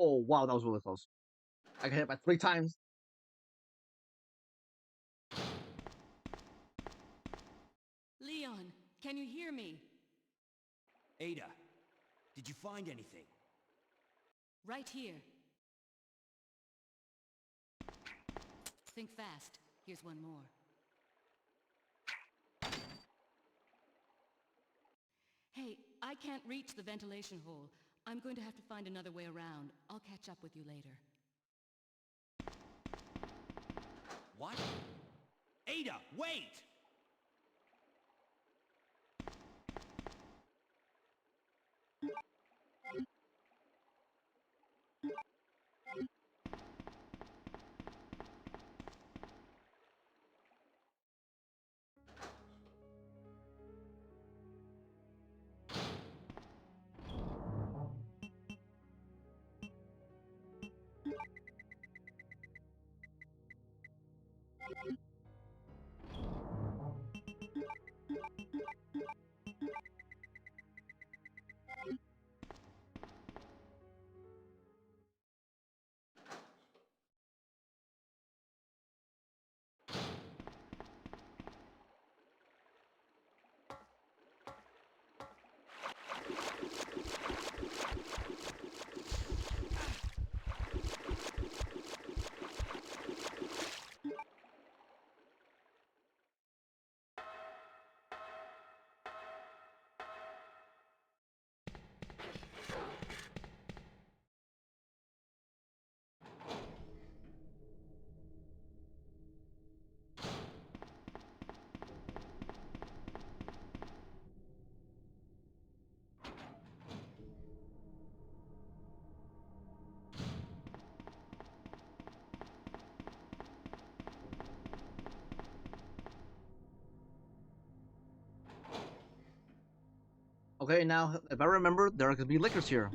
Oh wow, that was really close. I got hit by 3 times. Leon, can you hear me? Ada, did you find anything? Right here. Think fast. Here's one more. Hey, I can't reach the ventilation hole. I'm going to have to find another way around. I'll catch up with you later. What? Ada, wait! Okay, now if I remember, there are gonna be lickers here.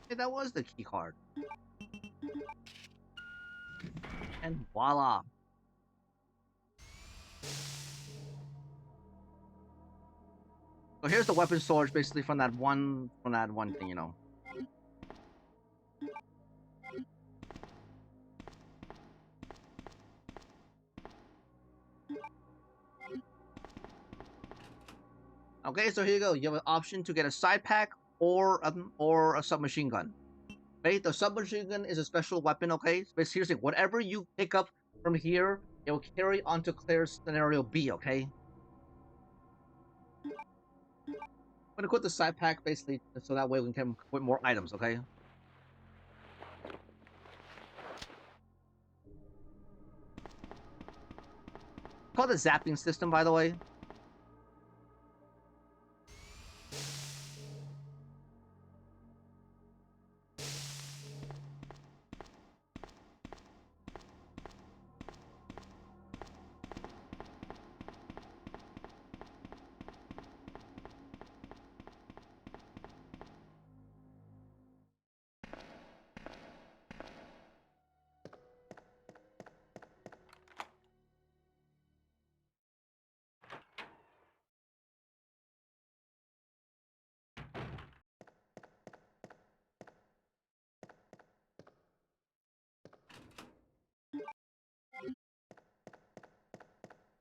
Hey, that was the key card. And voila. So here's the weapon storage basically from that one thing, you know. Okay, so here you go. You have an option to get a side pack or a submachine gun. Okay, the submachine gun is a special weapon. Okay, but seriously, whatever you pick up from here, it will carry on to clear scenario B. Okay. I'm gonna put the side pack basically so that way we can put more items. Okay. Called the zapping system, by the way.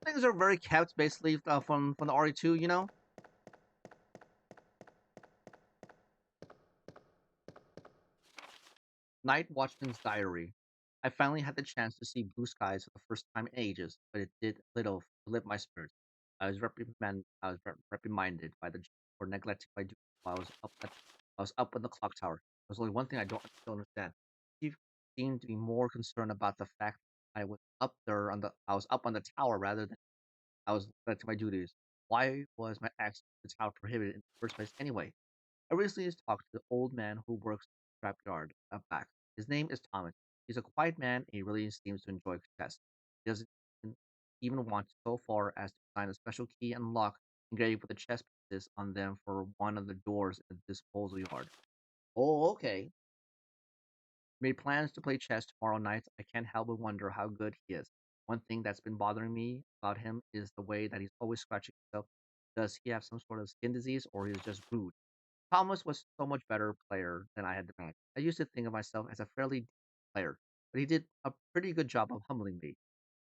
Things are very kept basically from the RE2, you know. Night Watchman's Diary. I finally had the chance to see blue skies for the first time in ages, but it did little to lift my spirits. I was reprimanded by the judge for neglecting my duty while I was up in the clock tower. There's only one thing I don't still understand. He seemed to be more concerned about the fact I was up there on I was up on the tower rather than I was neglecting my duties. Why was my access to the tower prohibited in the first place anyway? I recently just talked to the old man who works the scrapyard up back. His name is Thomas. He's a quiet man and he really seems to enjoy chess. He doesn't even want to go so far as to find a special key and lock engraved with the chess pieces on them for one of the doors in the disposal yard. Oh, okay. Made plans to play chess tomorrow night. I can't help but wonder how good he is. One thing that's been bothering me about him is the way that he's always scratching himself. Does he have some sort of skin disease or is just rude? Thomas was so much better player than I had imagined. I used to think of myself as a fairly decent player, but he did a pretty good job of humbling me.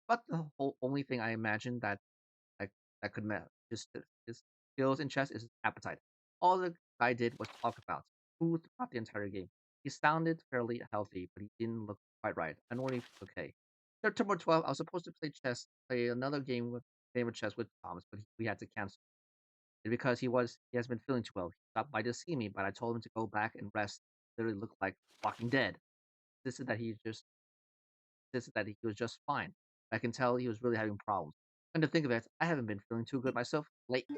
But the whole only thing I imagined that, that could match his skills in chess is his appetite. All the guy did was talk about food throughout the entire game. He sounded fairly healthy, but he didn't look quite right. I don't know if he's okay. September 12th, I was supposed to play another game of chess with Thomas, but we had to cancel. And because he has been feeling too well. He stopped by to see me, but I told him to go back and rest. Literally looked like Walking Dead. This is that he just this is that he was just fine. I can tell he was really having problems. And to think of it, I haven't been feeling too good myself lately.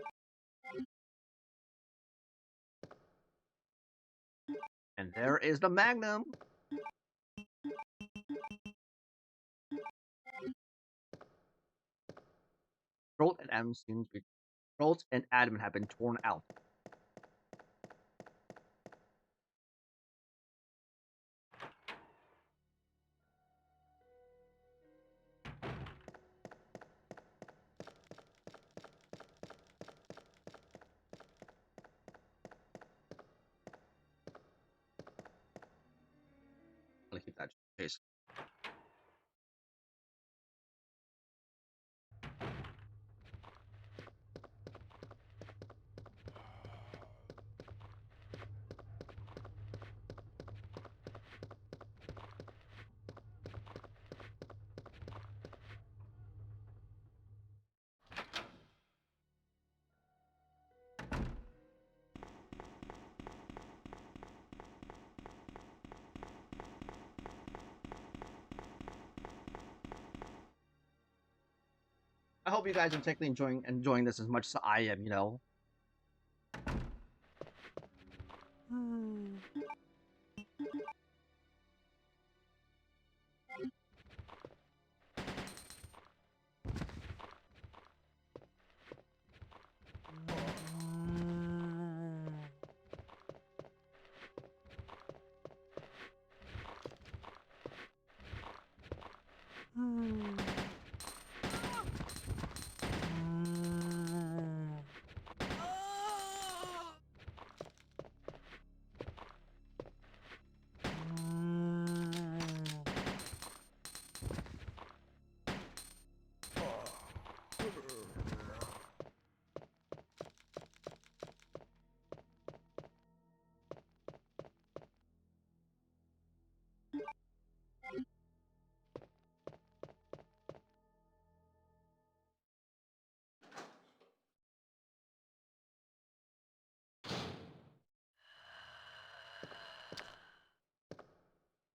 And there is the Magnum. Throat and Adam have been torn out. I'm gonna keep that case. I hope you guys are technically enjoying this as much as I am, you know.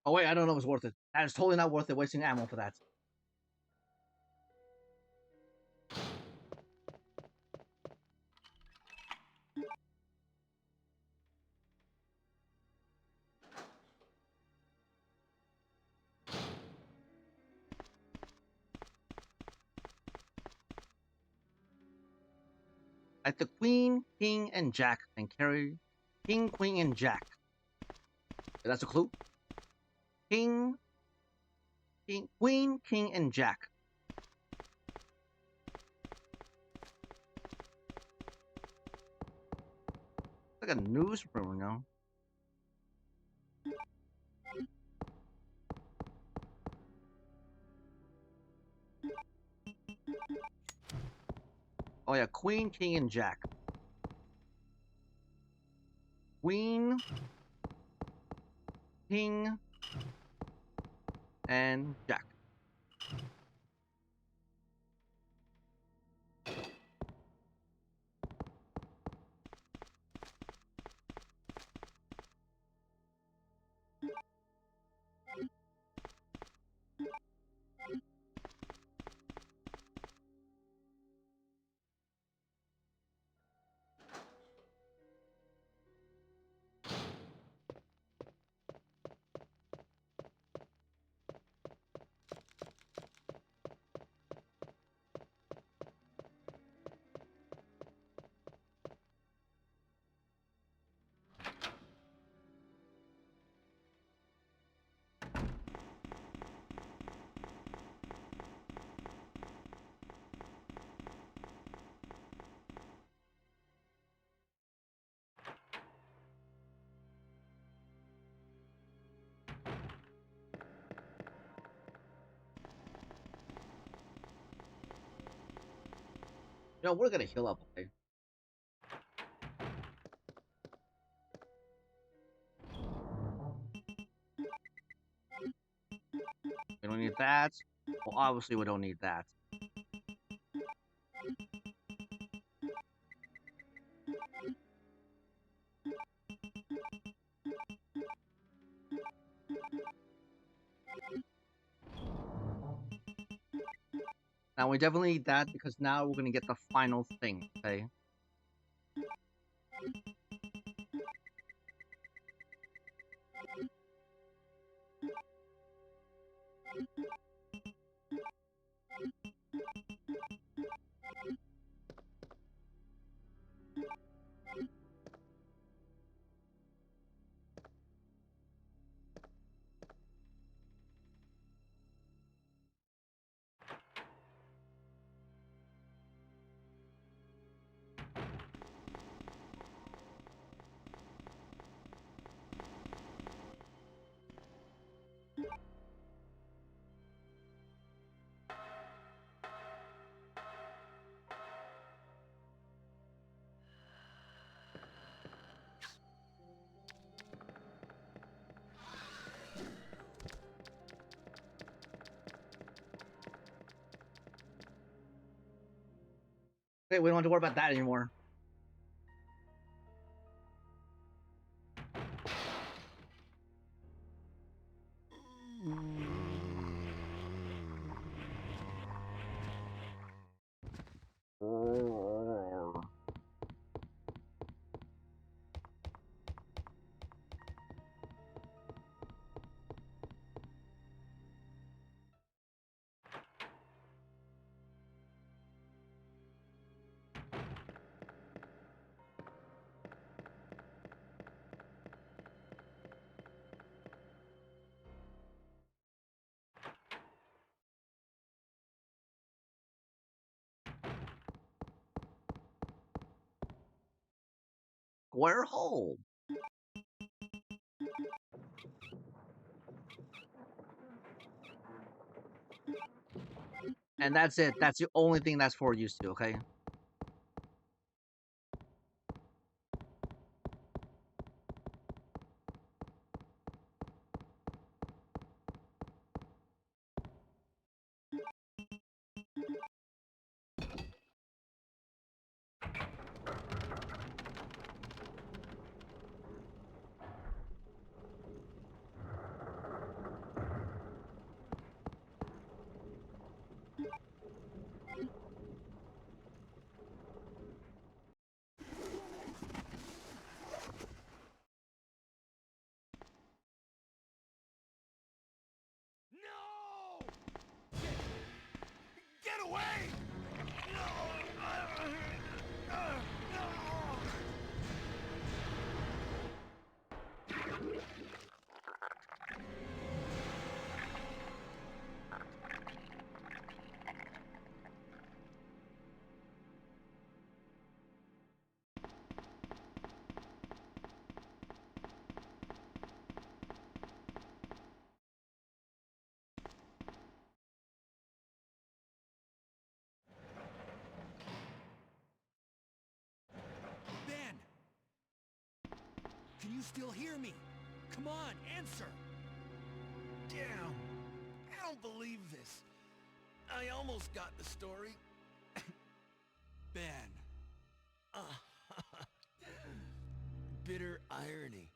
Oh wait, I don't know if it's worth it. That is totally not worth it wasting ammo for that. Like the queen, king, and jack can carry king, queen, and jack. That's a clue. King, queen, king, and jack. It's like a newspaper, you know. Oh yeah, queen, king, and jack. Queen, king, and jack. You know, we're gonna heal up, okay? We don't need that. Well, obviously we don't need that. Now we definitely need that because now we're gonna get the final thing, okay? Okay, we don't have to worry about that anymore. Square hole. And that's it. That's the only thing that's for used to, okay? away! Ben! Can you still hear me? Come on, answer! Damn! I don't believe this. I almost got the story. Ben. Bitter irony.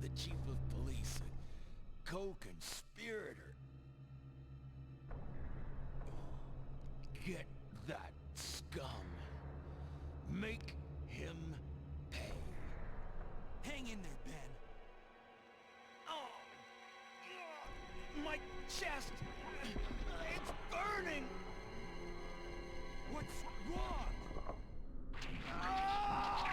The chief of police, a co-conspirator. Get that scum. Make him pay. Hang in there, Ben. Oh, my chest. It's burning. What's wrong? Ah!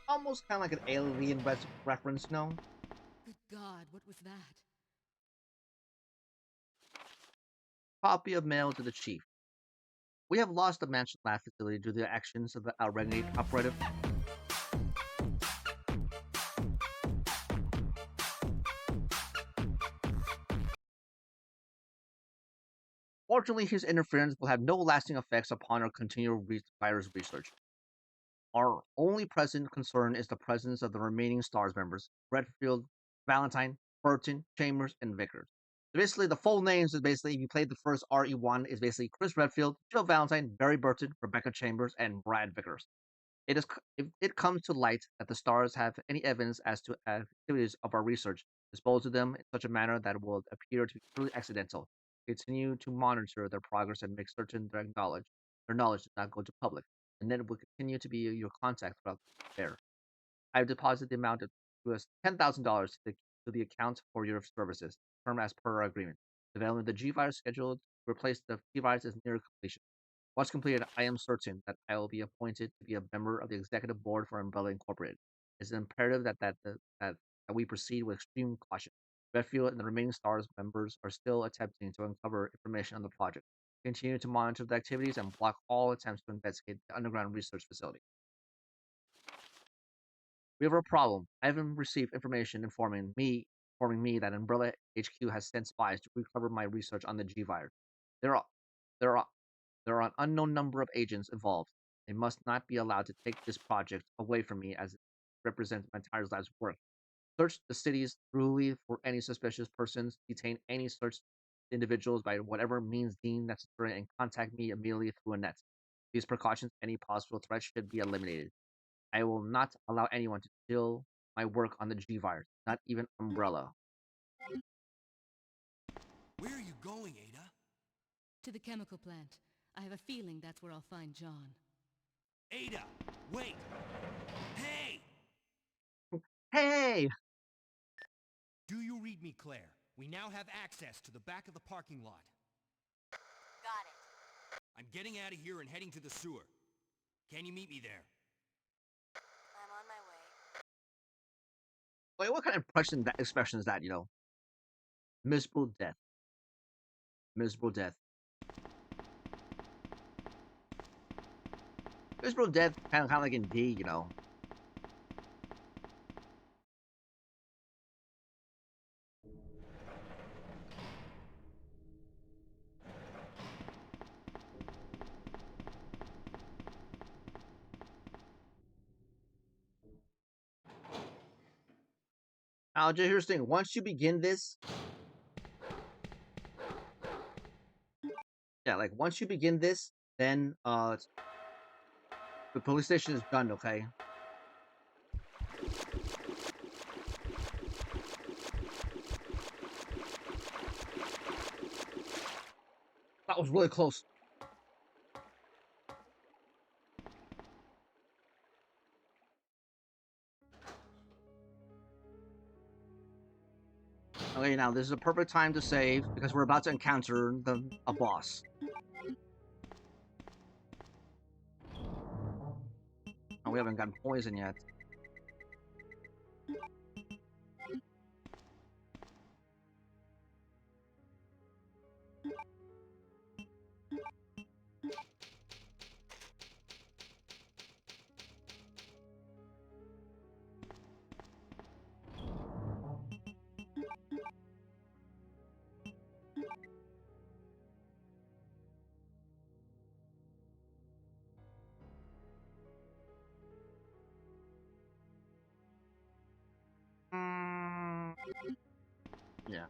Almost kind of like an alien reference, no? Good God, what was that? Copy of mail to the chief. We have lost the Mansion Lab facility due to the actions of the Renegade operative. Fortunately, his interference will have no lasting effects upon our continued virus research. Our only present concern is the presence of the remaining STARS members, Redfield, Valentine, Burton, Chambers, and Vickers. So basically, the full names is basically, if you played the first RE1, is basically Chris Redfield, Jill Valentine, Barry Burton, Rebecca Chambers, and Brad Vickers. If it comes to light that the STARS have any evidence as to activities of our research, dispose of them in such a manner that will appear to be purely accidental. Continue to monitor their progress and make certain their knowledge does not go to public, and then it will continue to be your contact throughout the affair. I have deposited the amount of $10,000 to the account for your services, term as per our agreement. Development of the G virus scheduled to replace the T virus is near completion. Once completed, I am certain that I will be appointed to be a member of the executive board for Umbrella Incorporated. It is imperative that we proceed with extreme caution. Redfield and the remaining STARS members are still attempting to uncover information on the project. Continue to monitor the activities and block all attempts to investigate the underground research facility. We have a problem. I haven't received information informing me that Umbrella HQ has sent spies to recover my research on the G virus. There are an unknown number of agents involved. They must not be allowed to take this project away from me as it represents my entire life's work. Search the cities thoroughly for any suspicious persons, detain any searched individuals by whatever means deemed necessary, and contact me immediately through a net. These precautions, any possible threats should be eliminated. I will not allow anyone to steal my work on the G virus, not even Umbrella. Where are you going, Ada? To the chemical plant. I have a feeling that's where I'll find John. Ada! Wait! Hey! Hey! Do you read me, Claire? We now have access to the back of the parking lot. Got it. I'm getting out of here and heading to the sewer. Can you meet me there? I'm on my way. Wait, what kind of expression is that, Miserable death. Miserable death. Miserable death, kind of like in D, Now, just here's the thing. Once you begin this, once you begin this, then the police station is done. Okay. That was really close. Okay, now this is a perfect time to save because we're about to encounter a boss. Oh, we haven't gotten poison yet. Yeah.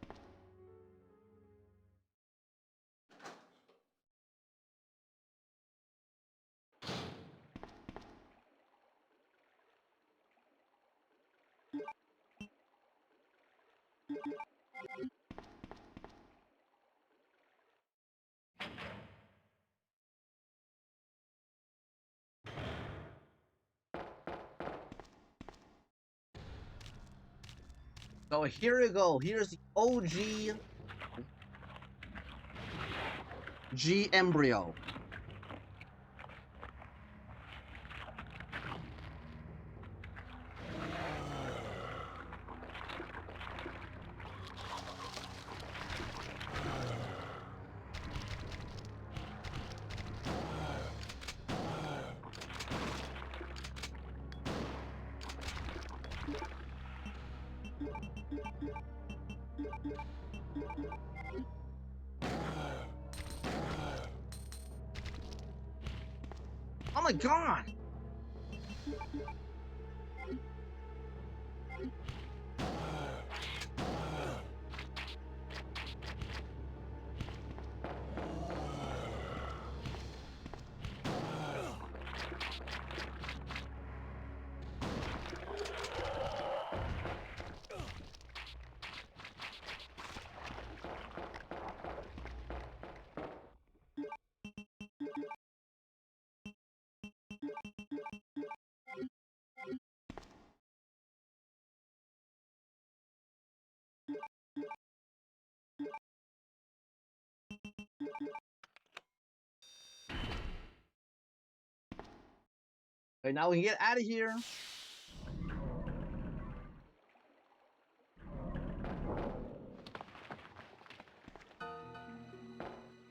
So here we go. Here's the OG G embryo. Oh my god! Okay, now we can get out of here.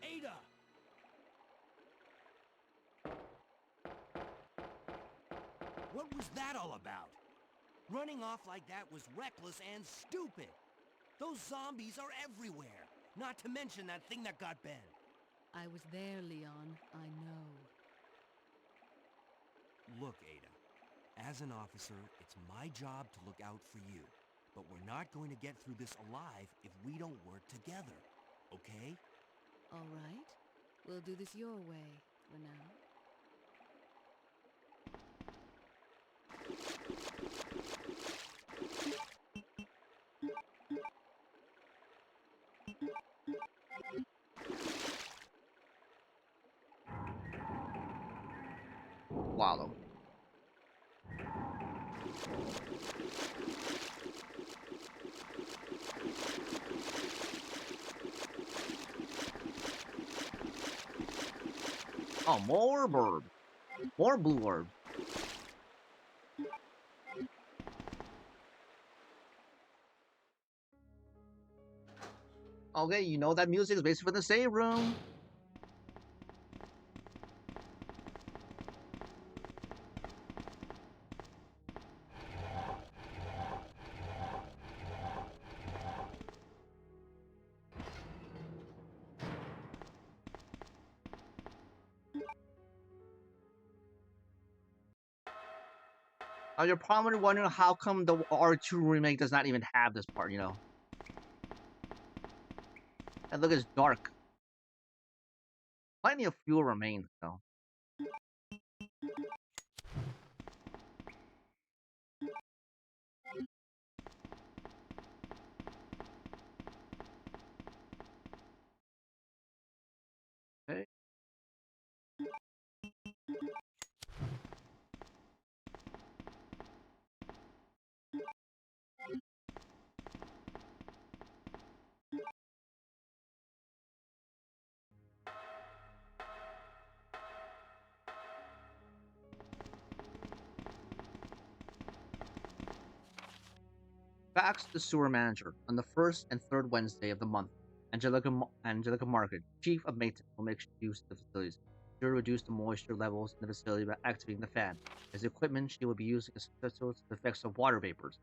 Ada! What was that all about? Running off like that was reckless and stupid. Those zombies are everywhere. Not to mention that thing that got Ben. I was there, Leon. I know. Look, Ada. As an officer, it's my job to look out for you. But we're not going to get through this alive if we don't work together. Okay? All right. We'll do this your way for now. Wallow. Oh, more orb. More blue orb. Okay, you know that music is basically for the save room. Now you're probably wondering how come the R2 remake does not even have this part, you know? And look, it's dark. Plenty of fuel remains, though. Okay. Fax the sewer manager. On the first and third Wednesday of the month, Angelica Market, chief of maintenance, will make use of the facilities. She will reduce the moisture levels in the facility by activating the fan. As equipment, she will be using susceptible to the effects of water vapors.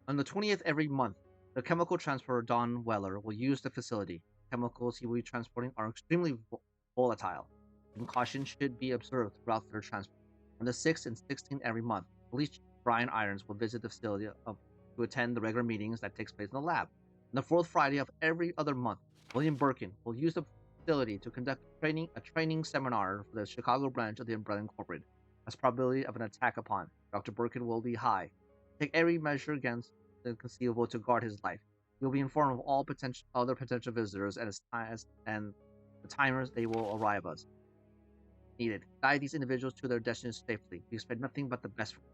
On the 20th every month, the chemical transporter Don Weller will use the facility. Chemicals he will be transporting are extremely volatile, and caution should be observed throughout their transport. On the 6th and 16th every month, Police Chief Brian Irons will visit the facility to attend the regular meetings that takes place in the lab. On the fourth Friday of every other month, William Birkin will use the facility to conduct a training seminar for the Chicago branch of the Umbrella Incorporated. As probability of an attack upon, Dr. Birkin will be high. Take every measure against the conceivable to guard his life. He will be informed of all other potential visitors and the timers they will arrive as needed. Guide these individuals to their destinies safely. We expect nothing but the best for them.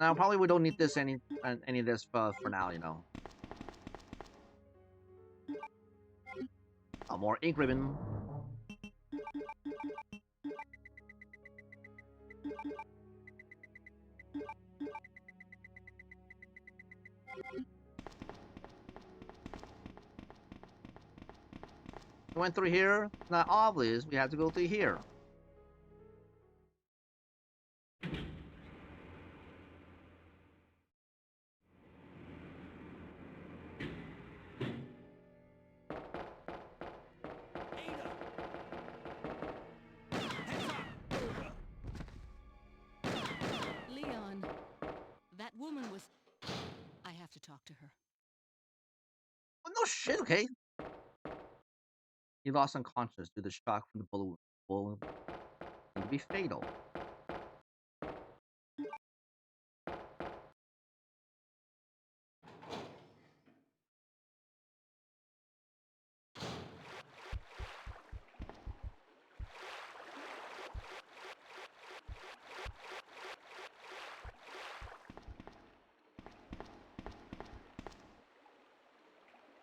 Now, probably we don't need this any of this for now, you know. More ink ribbon. We went through here. Not obvious. We have to go through here. Leon, that woman was... I have to talk to her. Oh, no shit, okay. He lost unconscious due to the shock from the bullet wound. It would be fatal.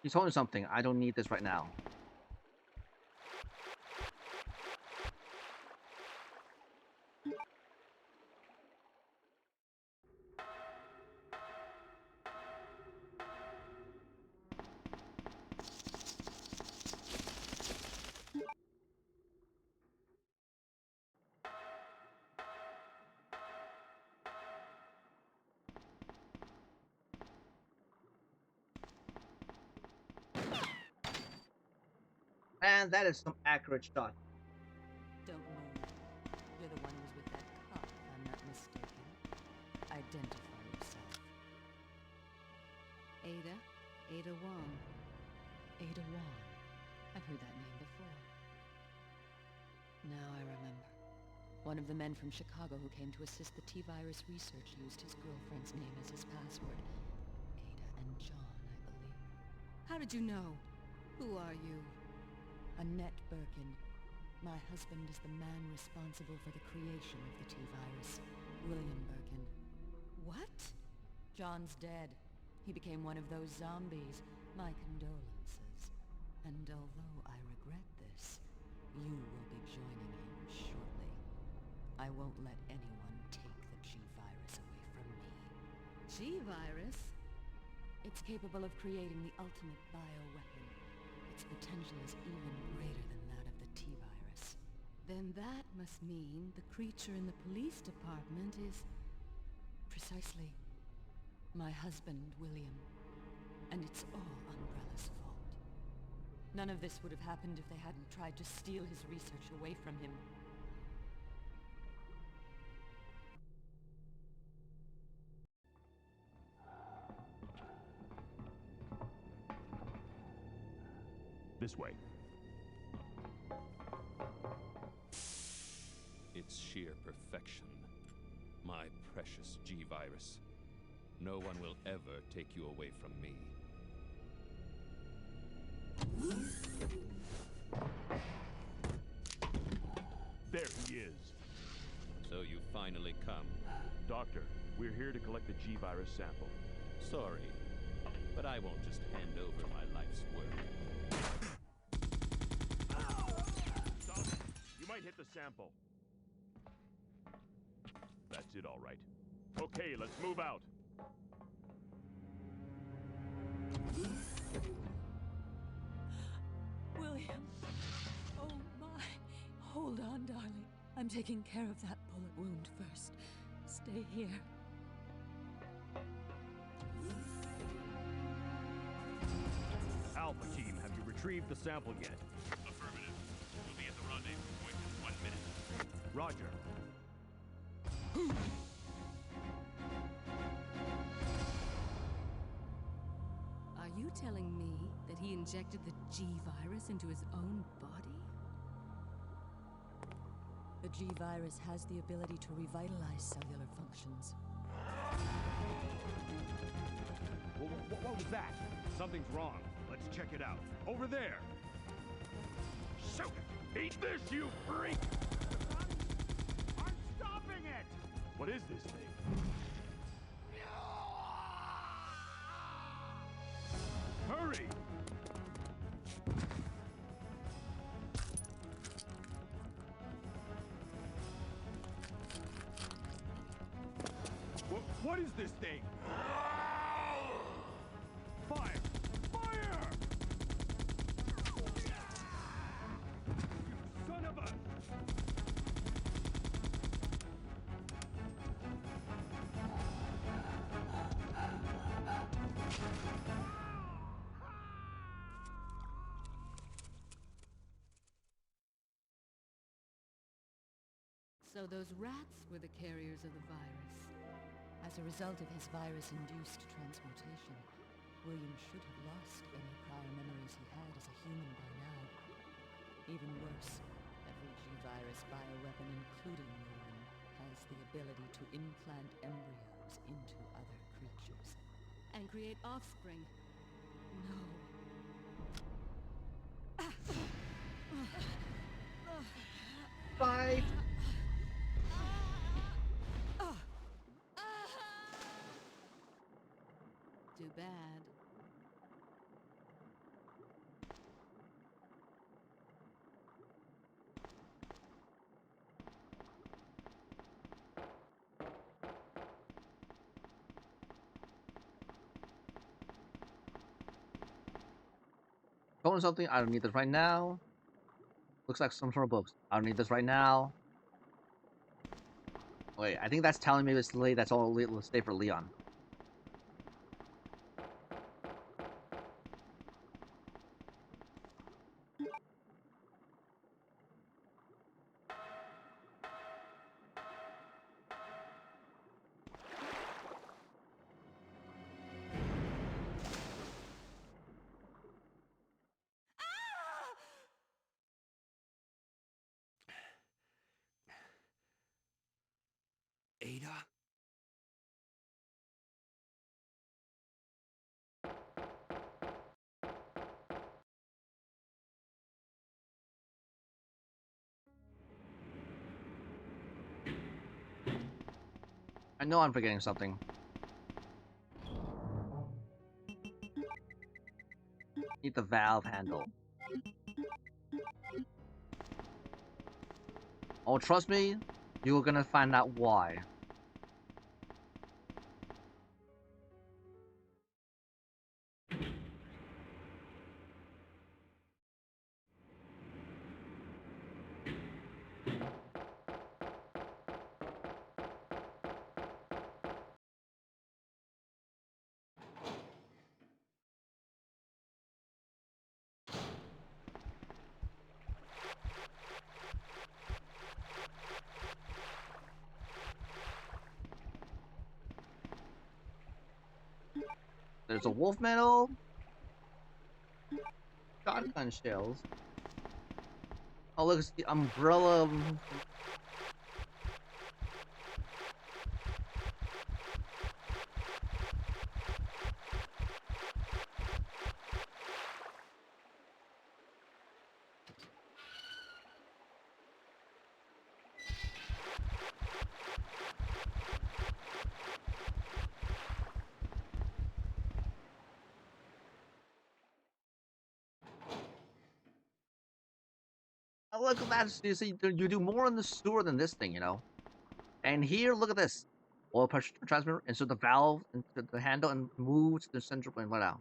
He told me something. I don't need this right now. And that is some accurate shot. Don't move. You're the one who's with that cop, if I'm not mistaken. Identify yourself. Ada Wong. Ada Wong. I've heard that name before. Now I remember. One of the men from Chicago who came to assist the T-virus research used his girlfriend's name as his password. Ada and John, I believe. How did you know? Who are you? Annette Birkin. My husband is the man responsible for the creation of the T-virus, William Birkin. What? John's dead. He became one of those zombies. My condolences. And although I regret this, you will be joining him shortly. I won't let anyone take the G-virus away from me. G-virus? It's capable of creating the ultimate bioweapon. Its potential is even greater than that of the T-virus. Then that must mean the creature in the police department is... precisely my husband, William. And it's all Umbrella's fault. None of this would have happened if they hadn't tried to steal his research away from him. This way. It's sheer perfection. My precious G-virus. No one will ever take you away from me. There he is. So you finally come. Doctor, we're here to collect the G-virus sample. Sorry, but I won't just hand over my life's work. the sample. That's it, all right. Okay, let's move out. William. Oh my. Hold on, darling. I'm taking care of that bullet wound first. Stay here. Alpha team, have you retrieved the sample yet? Affirmative. We'll be at the rendezvous point in 1 minute. Roger. Are you telling me that he injected the G-Virus into his own body? The G-Virus has the ability to revitalize cellular functions. What was that? Something's wrong. Let's check it out. Over there! Shoot it! Eat this, you freak! I'm stopping it! What is this thing? Hurry! What is this thing? Fire! Fire! You son of a... So those rats were the carriers of the virus. As a result of his virus-induced transmutation, William should have lost any prior memories he had as a human by now. Even worse, every G-Virus bioweapon, including William, has the ability to implant embryos into other creatures. And create offspring. No. Bye. Too bad. Going something. I don't need this right now. Looks like some sort of books. I don't need this right now. Wait, I think that's telling me basically that's all. Let's stay for Leon. Ada? I know I'm forgetting something. Need the valve handle. Oh, trust me, you're gonna find out why. There's a wolf medal, shotgun shells. Oh, look, it's the umbrella. Look at that. You see, you do more in the sewer than this thing, you know. And here, look at this. Oil pressure transmitter, insert the valve into the handle and move to the central point right now.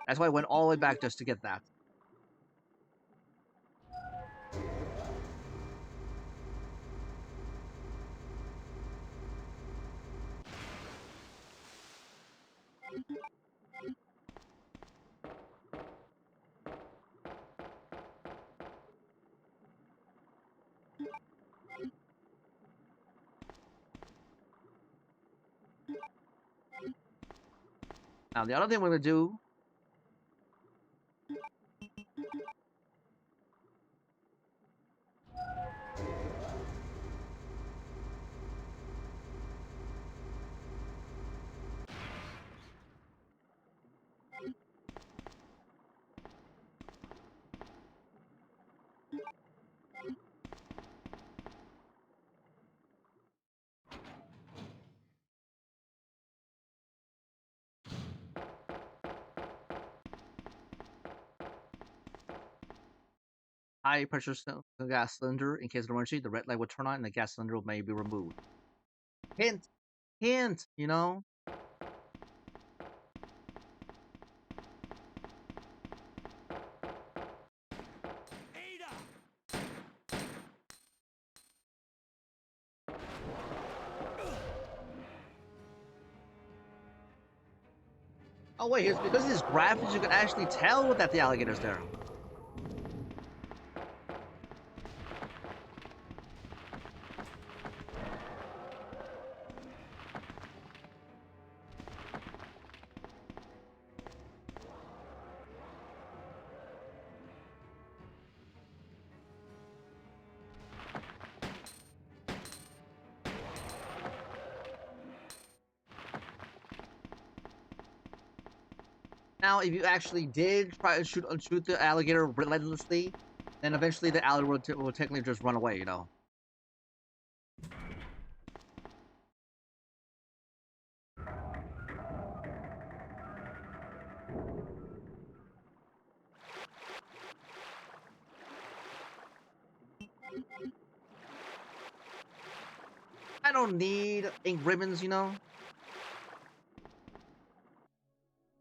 That's why I went all the way back just to get that. Now, the other thing we're going to do. High pressure gas cylinder. In case of emergency, the red light will turn on and the gas cylinder may be removed. Hint! Hint! You know? Oh wait, it's because of these graphics you can actually tell that the alligator's there. Now, if you actually did try to shoot the alligator relentlessly, then eventually the alligator will technically just run away, you know. I don't need ink ribbons, you know.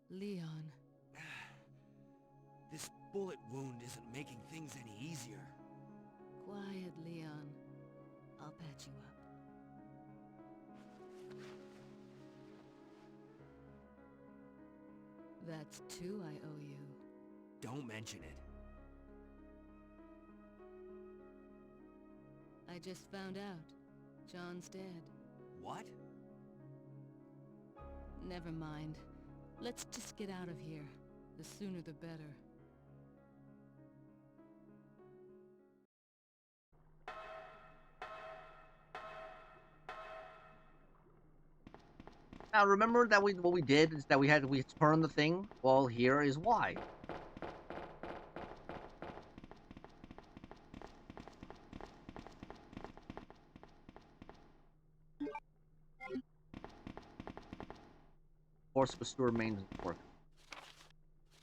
Leon. This bullet wound isn't making things any easier. Quiet, Leon. I'll patch you up. That's 2 I owe you. Don't mention it. I just found out. John's dead. What? Never mind. Let's just get out of here. The sooner the better. Now remember that what we did is that we turned the thing. Well, here is why. Of course, the sewer main work.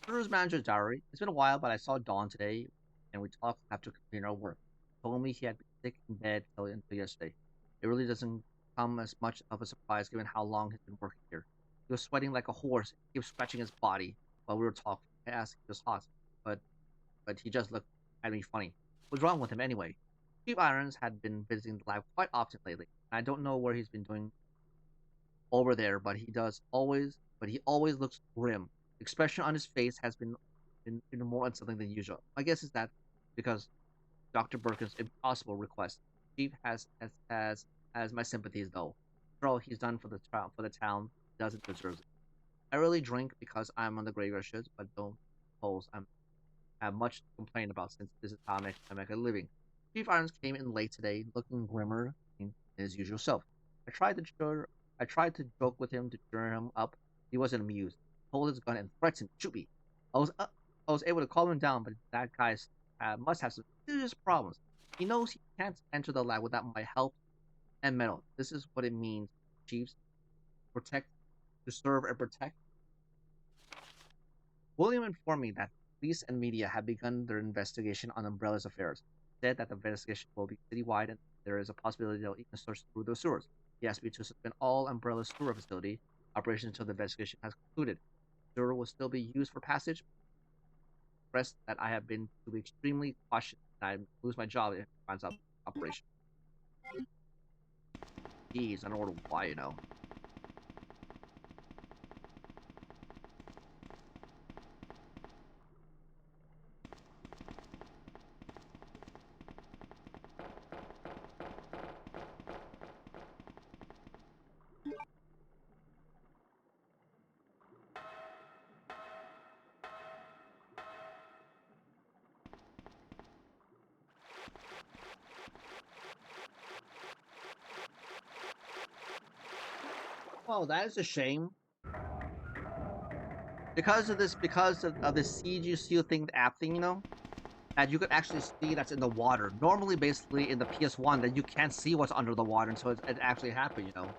Sewer's manager's diary. It's been a while, but I saw Dawn today, and we talked after completing our work. He told me he had been sick in bed until yesterday. It really doesn't come as much of a surprise given how long he's been working here. He was sweating like a horse. He was scratching his body while we were talking. I asked if he was hot, but he just looked at me funny. What's wrong with him anyway? Chief Irons had been visiting the lab quite often lately. I don't know where he's been doing over there, but he always looks grim. The expression on his face has been more unsettling than usual. My guess is that because Dr. Birkin's impossible request. Chief has my sympathies though. For all he's done for the town, he doesn't deserve it. I really drink because I'm on the graveyard shift, but don't suppose I have much to complain about since this is how I make a living. Chief Irons came in late today, looking grimmer than his usual self. I tried to joke with him to cheer him up. He wasn't amused. He pulled his gun and threatened to shoot me. I was able to calm him down, but that guy must have some serious problems. He knows he can't enter the lab without my help and metal. This is what it means, chiefs. Protect, to serve and protect. William informed me that police and media have begun their investigation on Umbrella's affairs. Said that the investigation will be citywide and there is a possibility they'll even search through those sewers. He asked me to suspend all Umbrella sewer facility operations until the investigation has concluded. The sewer will still be used for passage. Stressed that I have been to be extremely cautious and I lose my job if it finds out operation. Jeez, I don't know why, you know. Oh, that is a shame. Because of this CGC thing, app thing, you know, that you could actually see that's in the water. Normally, basically, in the PS1, that you can't see what's under the water until it actually happened, you know.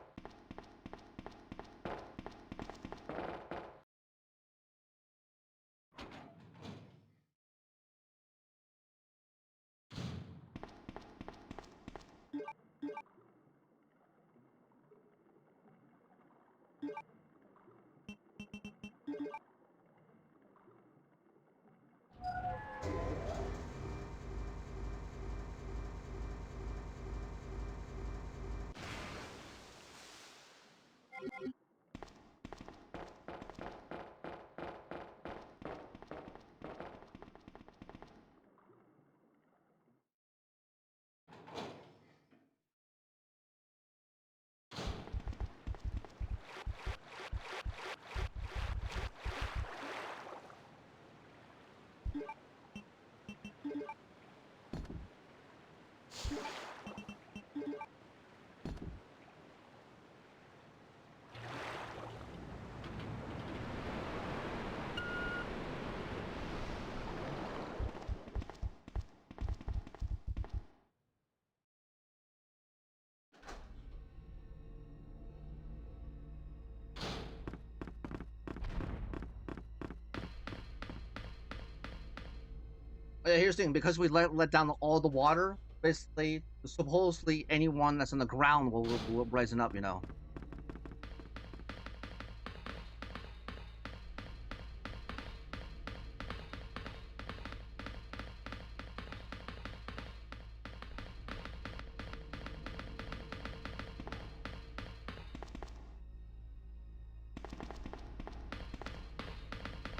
Yeah, here's the thing, because we let down all the water, basically, supposedly anyone that's on the ground will rising up, you know.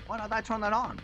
Why not I turn that on?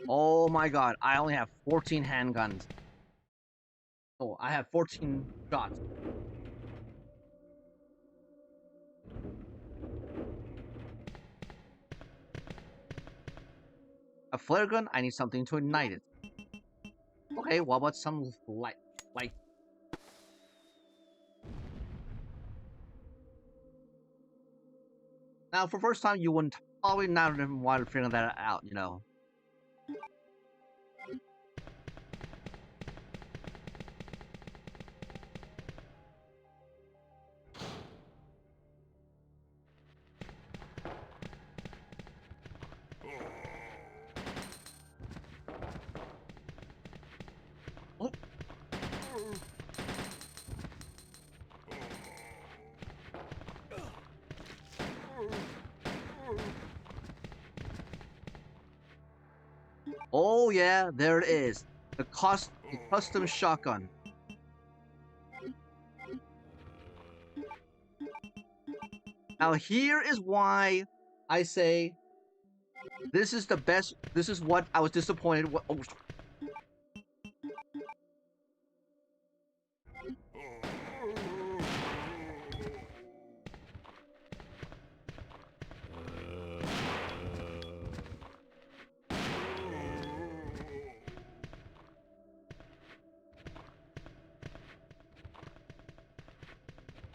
Oh my god, I only have 14 handguns. Oh, I have 14 shots. A flare gun? I need something to ignite it. Okay, what about some light? Now, for first time, you wouldn't probably not even want to figure that out, you know. Oh yeah, there it is. The custom shotgun. Now here is why I say this is the best. This is what I was disappointed. Oh,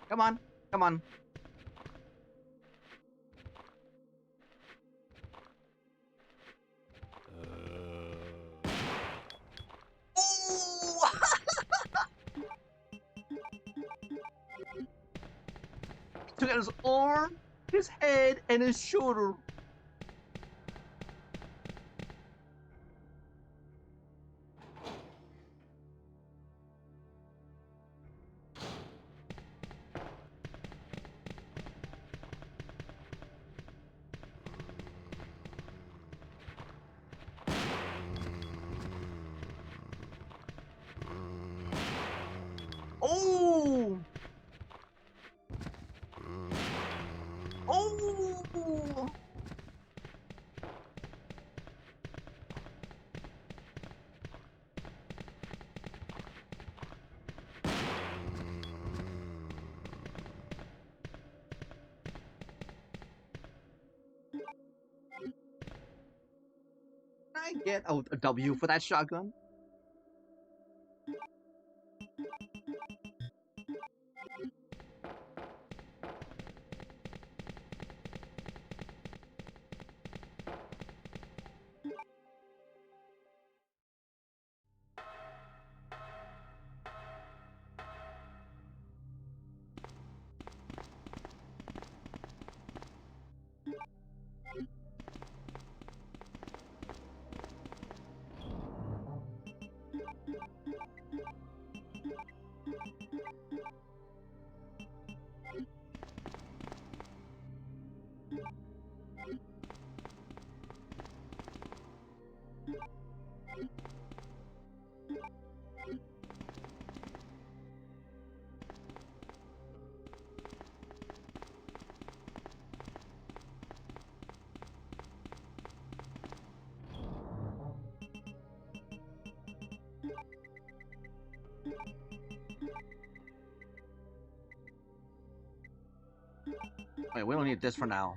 come on, come on. Took out his arm, his head, and his shoulder. Oh! Oh! Can I get a W for that shotgun? Wait, we don't need this for now.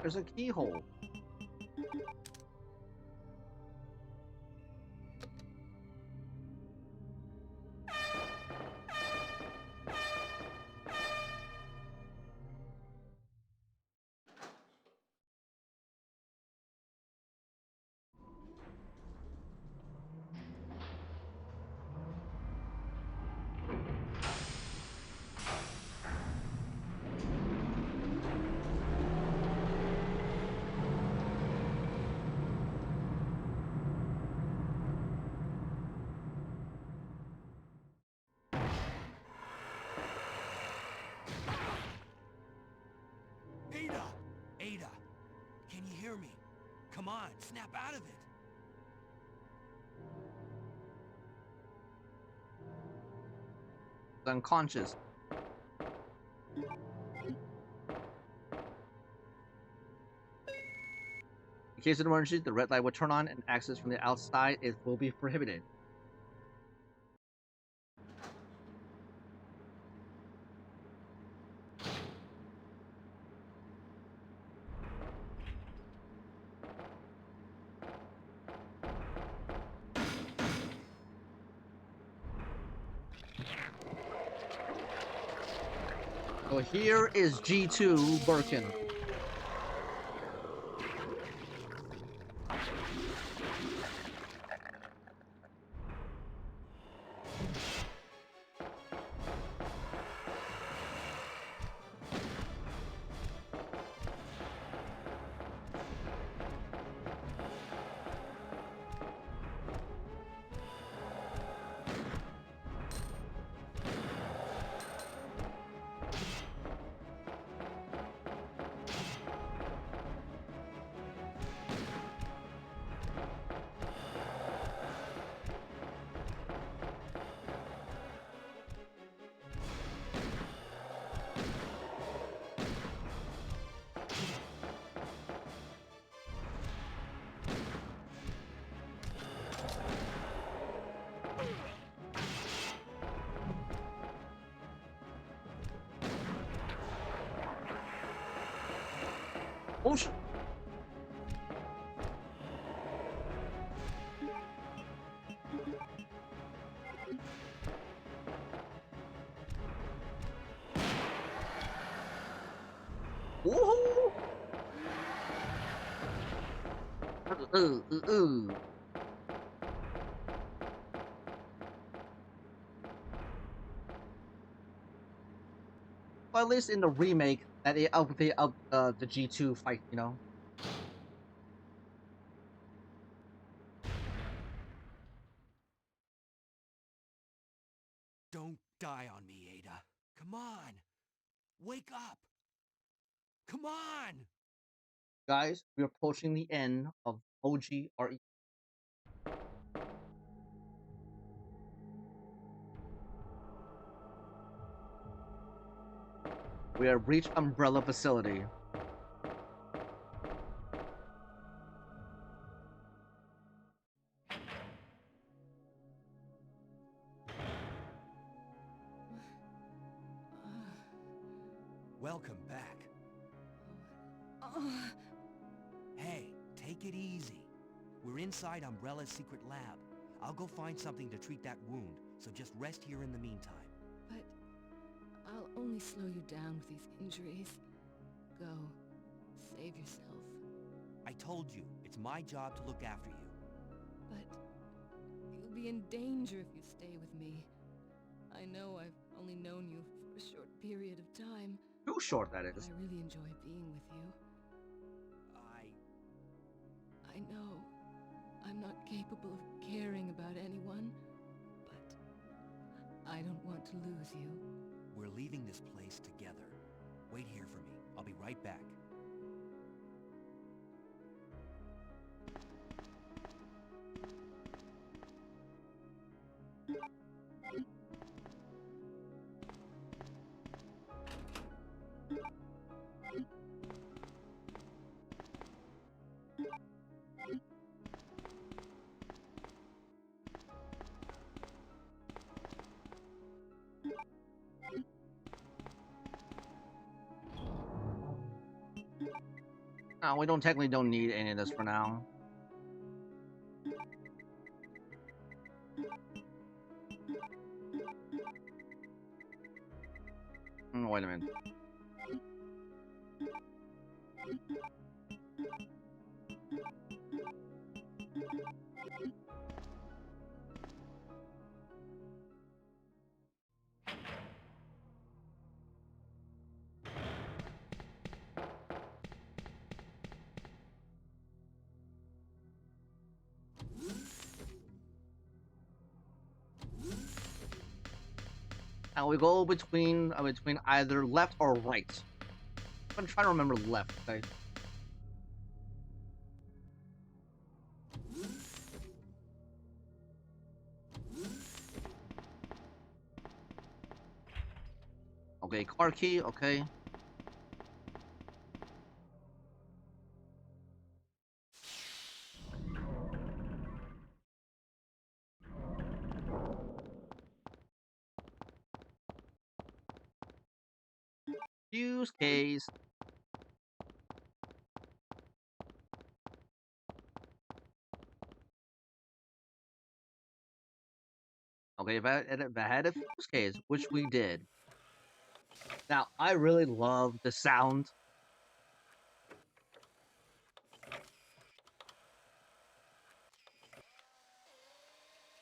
There's a keyhole. Come on, snap out of it. Unconscious. In case of emergency, the red light will turn on and access from the outside will be prohibited. So here is G2 Birkin. Oh shit. Woohoo! Well, at least in the remake, that they up the G2 fight, you know. Don't die on me, Ada. Come on. Wake up. Come on. Guys, we're approaching the end of OG RE. We have reached Umbrella Facility. Welcome back. Hey, take it easy. We're inside Umbrella's secret lab. I'll go find something to treat that wound, so just rest here in the meantime. But I'll only slow you down with these injuries. Go. Save yourself. I told you, it's my job to look after you. But you'll be in danger if you stay with me. I know I've only known you for a short period of time. Too short, that is. I really enjoy being with you. I know I'm not capable of caring about anyone, but I don't want to lose you. We're leaving this place together. Wait here for me. I'll be right back. No, we technically don't need any of this for now. Wait a minute. And we go between either left or right. I'm trying to remember left. Okay. Okay, car key. Okay. Use case. Okay, if I had a fuse case, which we did. Now, I really love the sound.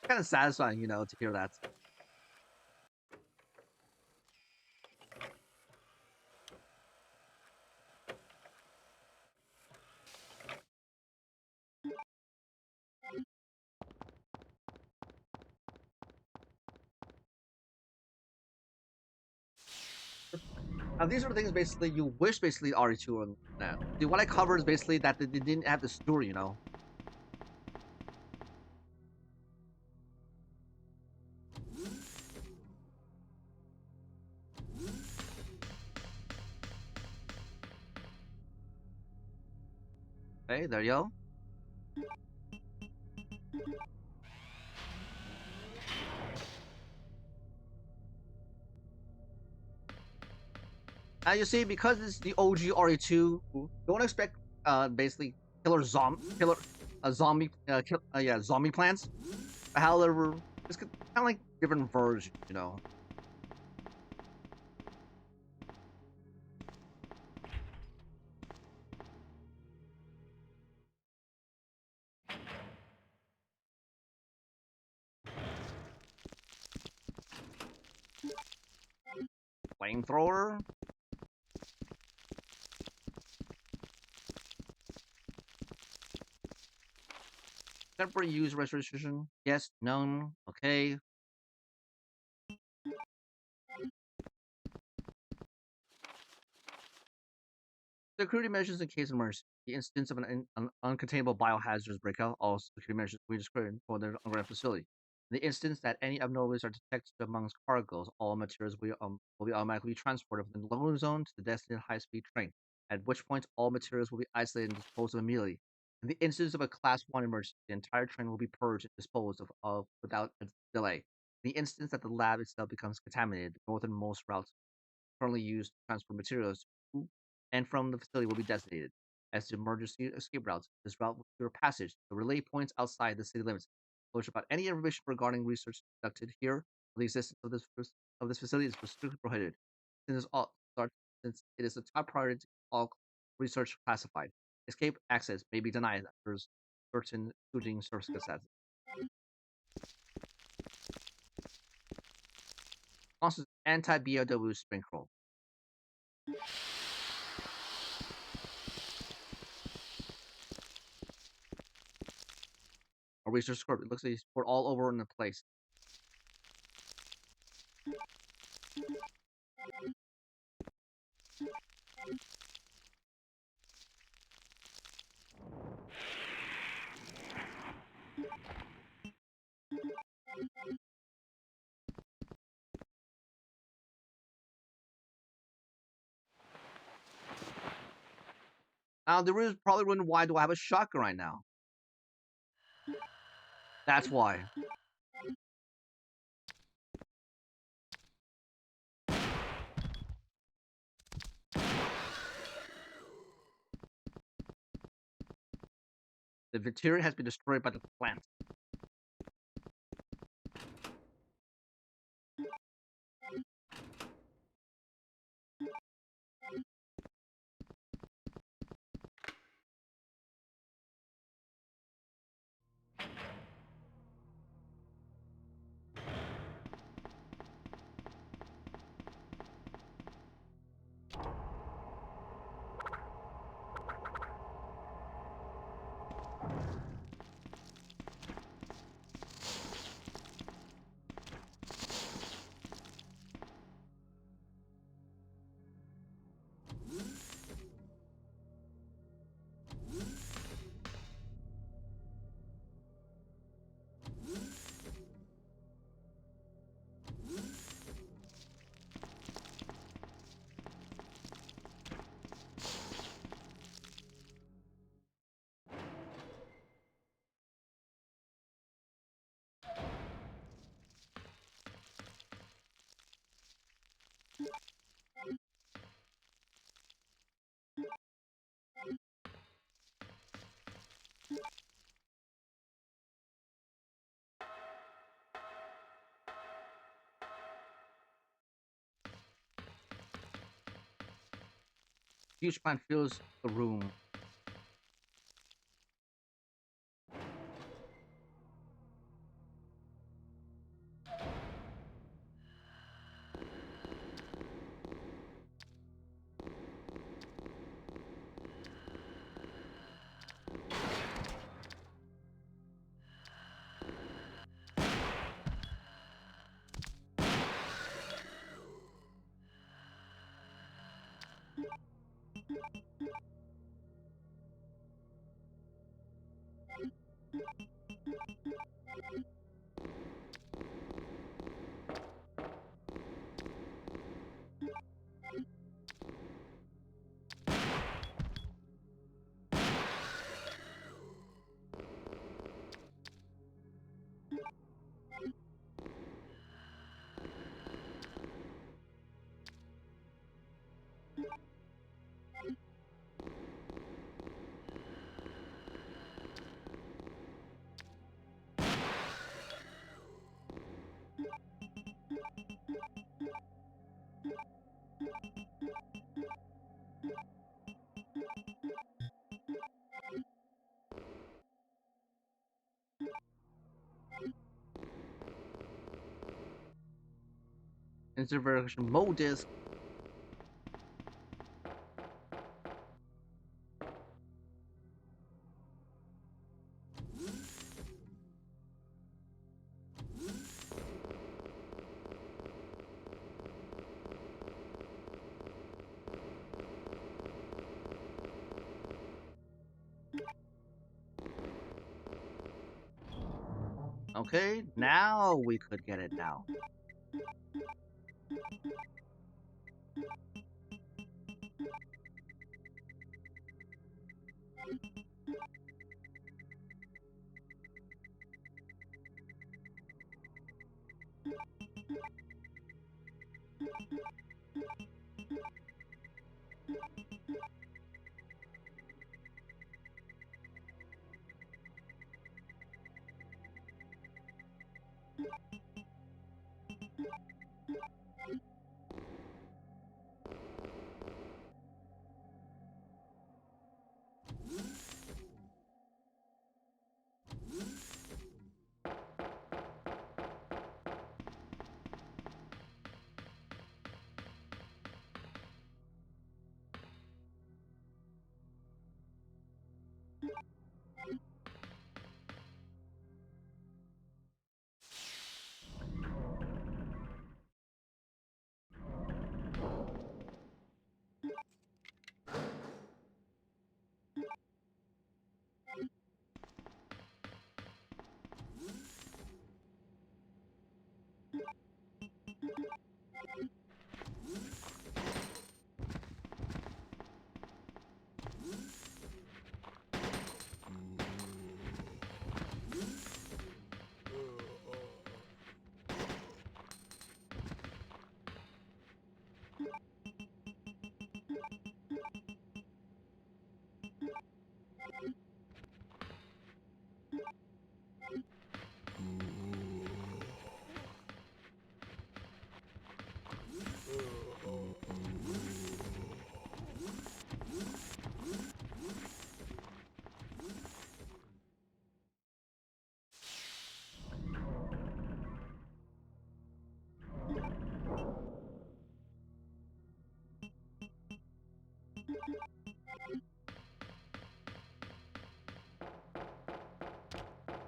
Kind of satisfying, you know, to hear that. Now, these are the things basically you wish basically RE2 on now. See, what I covered is basically that they didn't have the story, you know. Okay, there you go. Now you see, because it's the OG RE2, don't expect basically zombie plants. However, it's kind of like different versions, you know. Flamethrower. Temporary use restriction. Yes, no, okay. Security measures in case of emergency. The instance of an uncontainable biohazards breakout, all security measures will be discarded for the underground facility. In the instance that any abnormalities are detected amongst cargoes, all materials will be automatically transported from the loading zone to the destined high-speed train, at which point all materials will be isolated and disposed of immediately. In the instance of a Class 1 emergency, the entire train will be purged and disposed of without a delay. In the instance that the lab itself becomes contaminated, the northernmost routes currently used to transport materials to and from the facility will be designated as the emergency escape routes. This route will clear passage to relay points outside the city limits. Disclosure about any information regarding research conducted here or the existence of this facility is strictly prohibited. Since it is a top priority to all research classified. Escape access may be denied after certain shooting circumstances. Also, anti-BOW sprinkle. A research scope. It looks like he's put all over in the place. Now, the reason probably wondering why do I have a shotgun right now? That's why. The material has been destroyed by the plant. huge plant fills the room. Insert version mode disk. Okay, now we could get it now.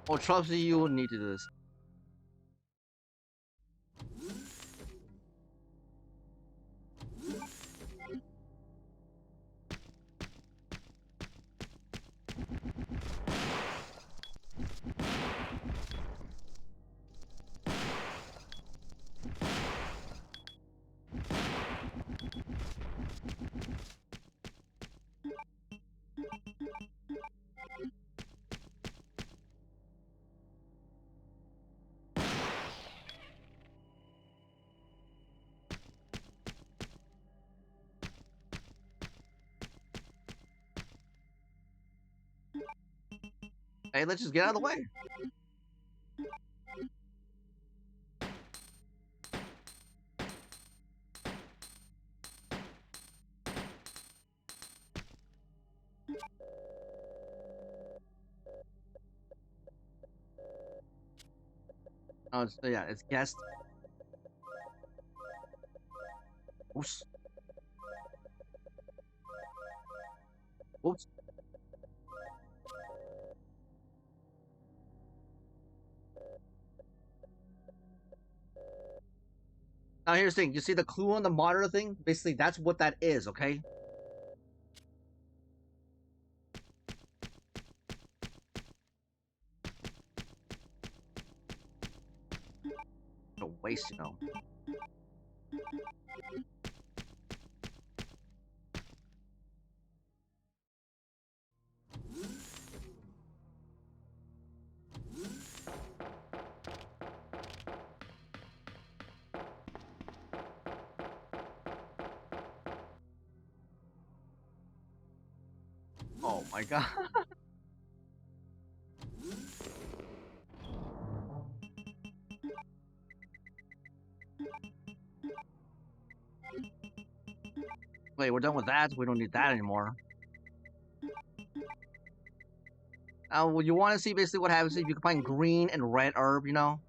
Oh, trust me, you need to do this. Hey, let's just get out of the way. Oh, yeah, it's guest. Oops. Oops. Now here's the thing. You see the clue on the monitor thing? Basically, that's what that is, okay? A waste, you know. Oh my god. Wait, we're done with that? We don't need that anymore. Well, you want to see basically what happens if you combine green and red herb, you know?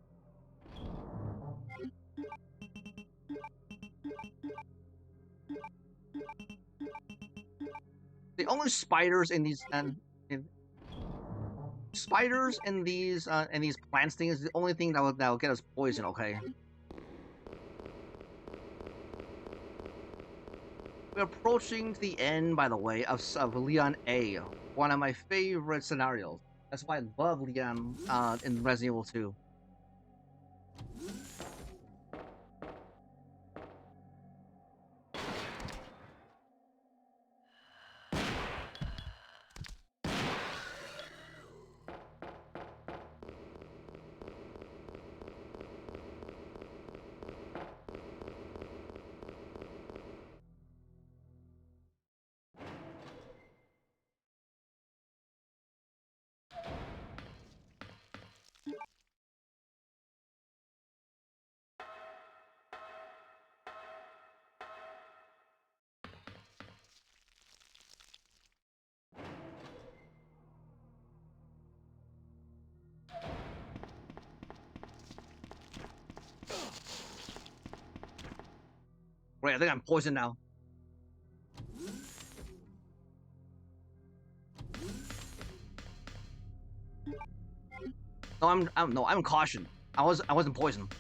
The only spiders in these spiders in these plants things is the only thing that will get us poison, okay? We're approaching the end, by the way, of Leon A, one of my favorite scenarios. That's why I love Leon in Resident Evil 2. Right, I think I'm poisoned now. No, I'm cautioned. I wasn't poisoned.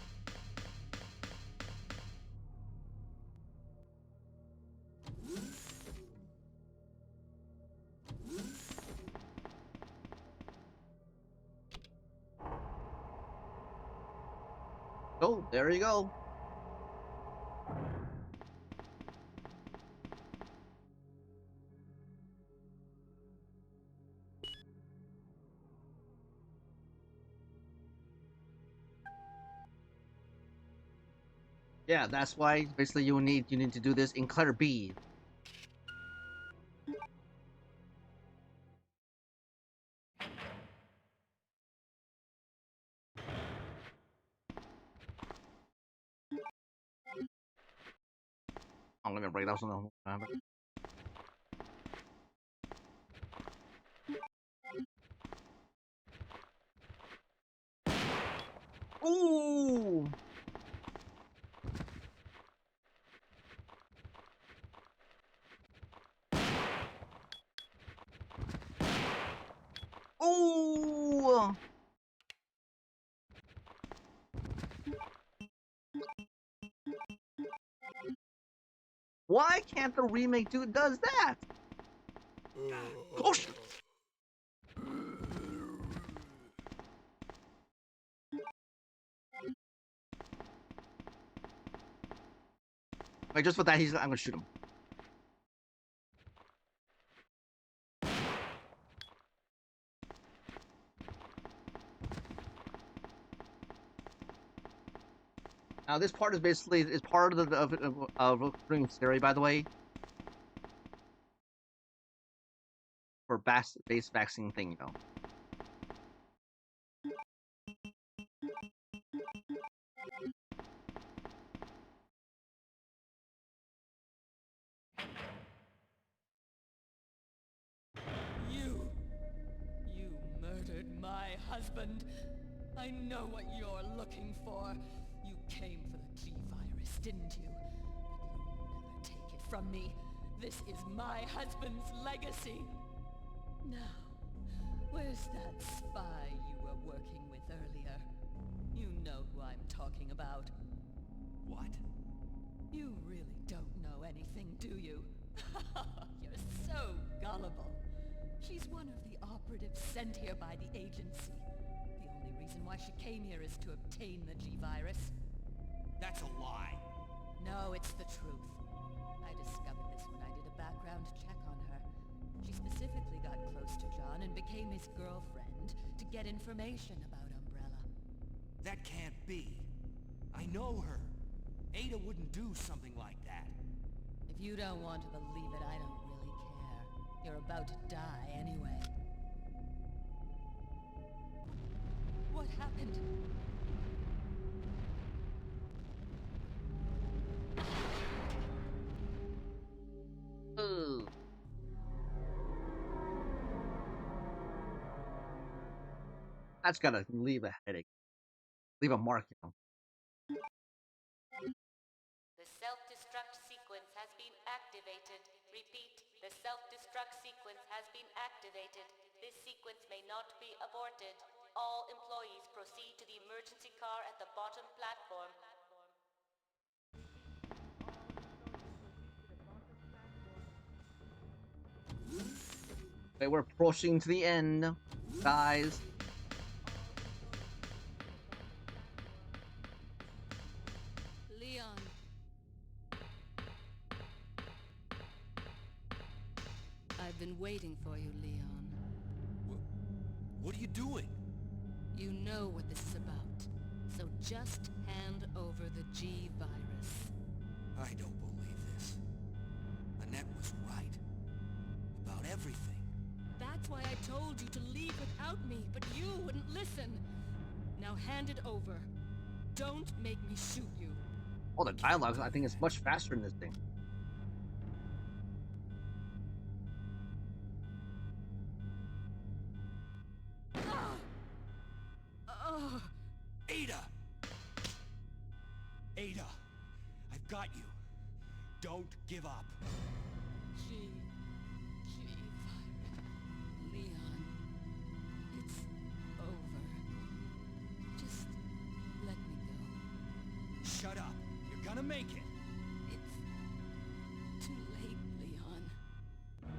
Oh, there you go. Yeah, that's why basically you need to do this in Claire B. I'm gonna break that one. Ooh! Ooh! Why can't the remake does that? Oh shit! Wait, just for that, I'm gonna shoot him. Now this part is basically part of the Ring Theory, by the way, for base vaccine thing, you know. You murdered my husband. I know what you're looking for. You came for the G-Virus, didn't you? But you'll never take it from me. This is my husband's legacy. Now, where's that spy you were working with earlier? You know who I'm talking about. What? You really don't know anything, do you? You're so gullible. She's one of the operatives sent here by the agency. The only reason why she came here is to obtain the G-Virus. That's a lie. No, it's the truth. I discovered this when I did a background check on her. She specifically got close to John and became his girlfriend to get information about Umbrella. That can't be. I know her. Ada wouldn't do something like that. If you don't want to believe it, I don't really care. You're about to die anyway. What happened? Ooh. That's gotta leave a headache. Leave a mark, you know. The self-destruct sequence has been activated. Repeat, the self-destruct sequence has been activated. This sequence may not be aborted. All employees proceed to the emergency car at the bottom platform. Okay, we're approaching to the end, guys. Leon. I've been waiting for you, Leon. What are you doing? You know what this is about, so just hand over the G-Virus. I don't believe this. Annette was right. About everything. That's why I told you to leave without me, but you wouldn't listen. Now hand it over. Don't make me shoot you. Oh, the dialogue, I think, is much faster in this thing. Ada! Ada! I've got you. Don't give up. G-Virus. Leon. It's over. Just let me go. Shut up. You're gonna make it. It's too late, Leon. We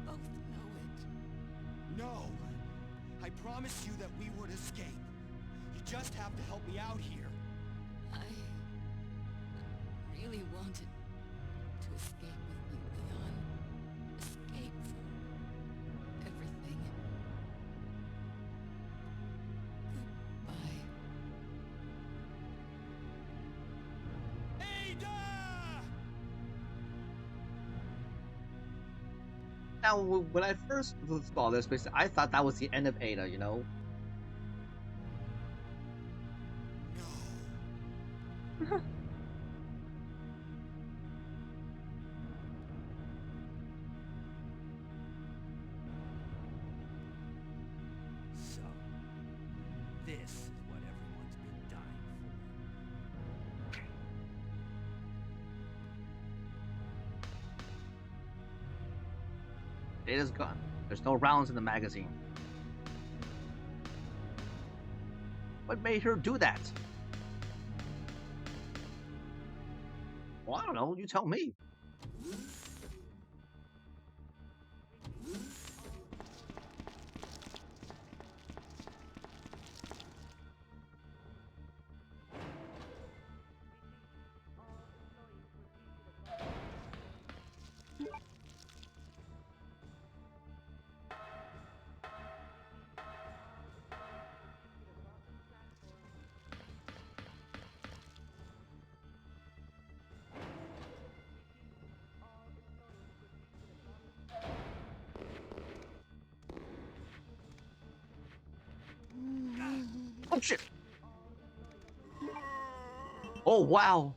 both know it. No. I promised you that we would escape. You just have to help me out here. I really wanted to escape with you, Leon. Escape from everything. Goodbye. Ada! Now, when I first saw this, basically, I thought that was the end of Ada, you know? No. So, this is what everyone's been dying for. Ada's gone. There's no rounds in the magazine. What made her do that? Well, I don't know. You tell me. Oh shit! Oh wow!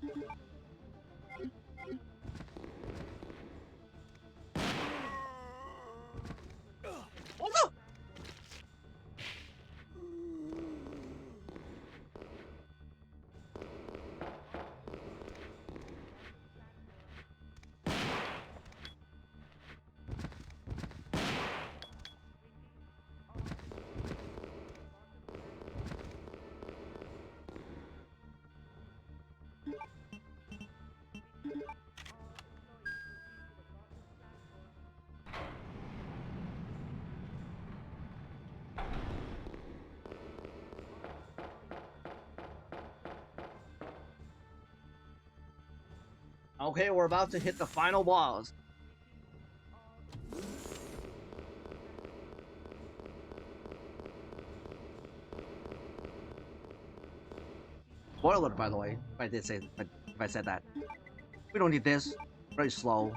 Oh no! Okay, we're about to hit the final boss. Spoiler, by the way, if I did say, if I said that. We don't need this. Very slow.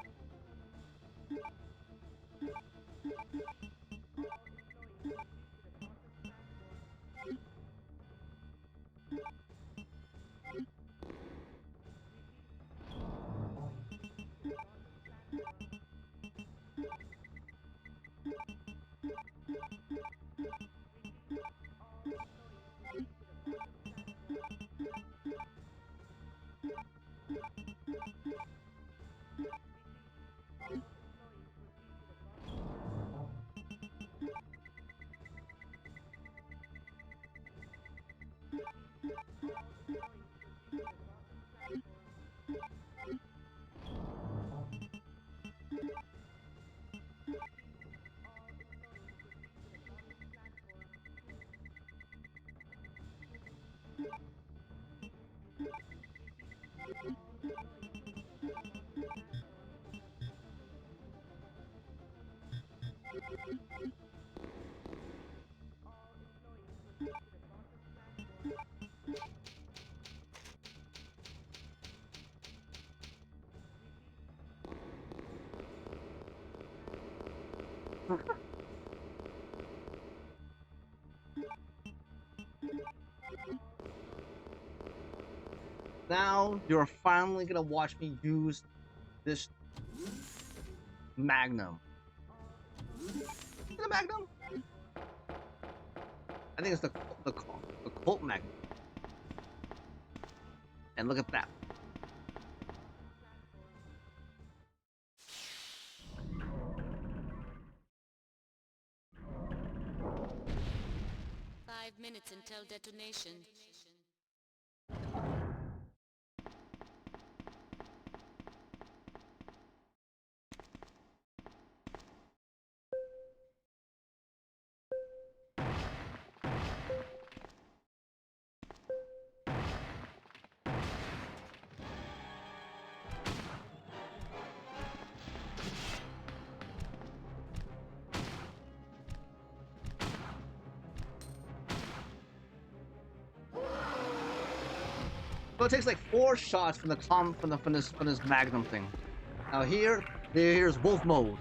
Now you're finally gonna watch me use this Magnum. Is it a Magnum? I think it's the Colt Magnum. And look at that. Five minutes until detonation. So it takes like 4 shots from this Magnum thing. Now here's Wolf Mode.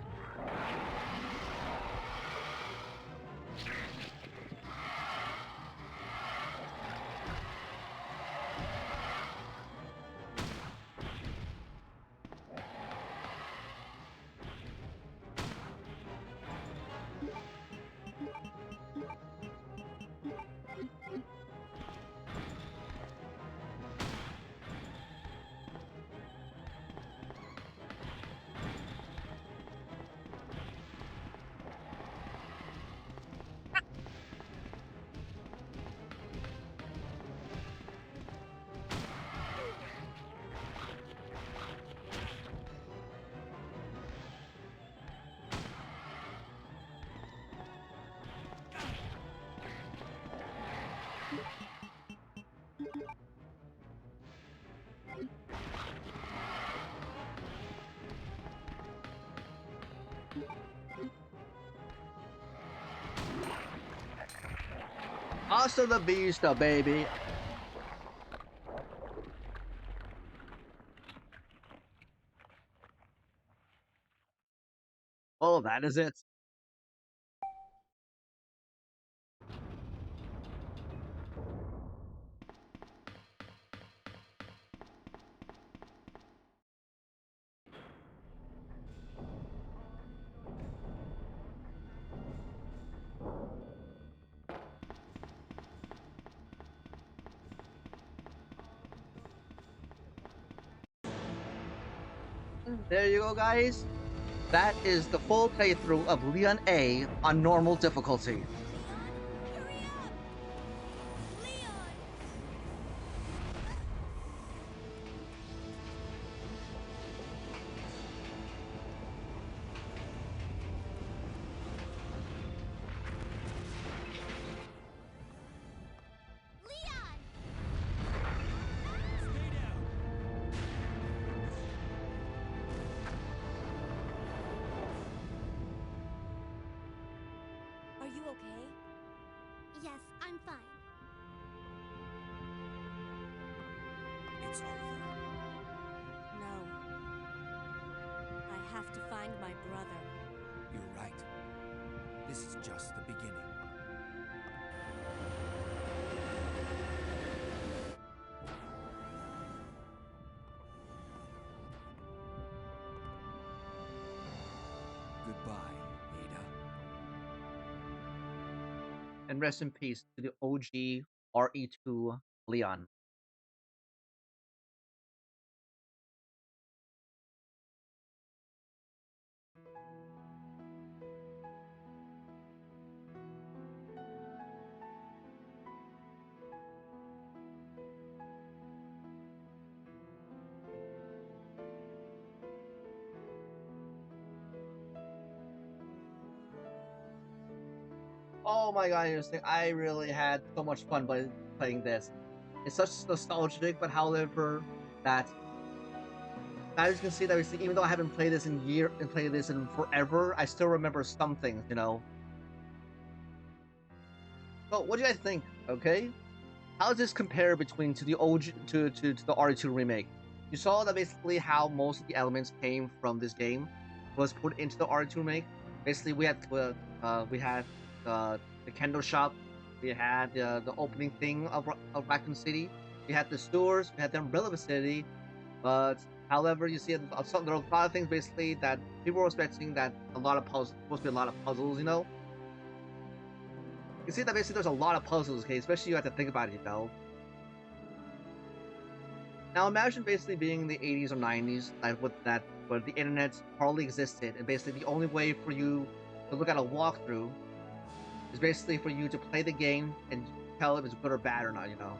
Hasta la vista, baby. Oh, that is it. There you go, guys. That is the full playthrough of Leon A on normal difficulty. okay? Yes, I'm fine. It's over. No. I have to find my brother. You're right. This is just the beginning. Goodbye, Ada. And rest in peace to the OG RE2 Leon. Oh my god, interesting. I really had so much fun by playing this. It's such nostalgic, but however, that as you can see that even though I haven't played this in forever, I still remember some things, you know. So what do you guys think? Okay, how does this compare between to the OG to the RE2 remake? You saw that basically how most of the elements came from this game was put into the RE2 remake. Basically, we had the candle shop, we had the opening thing of Raccoon City, we had the stores, we had the Umbrella City, but however, you see there are a lot of things basically that people were expecting that supposed to be a lot of puzzles, you know. You see that basically there's a lot of puzzles, okay, especially you have to think about it, you know. Now imagine basically being in the 80s or 90s, where the internet hardly existed, and basically the only way for you to look at a walkthrough is basically for you to play the game and tell if it's good or bad or not, you know.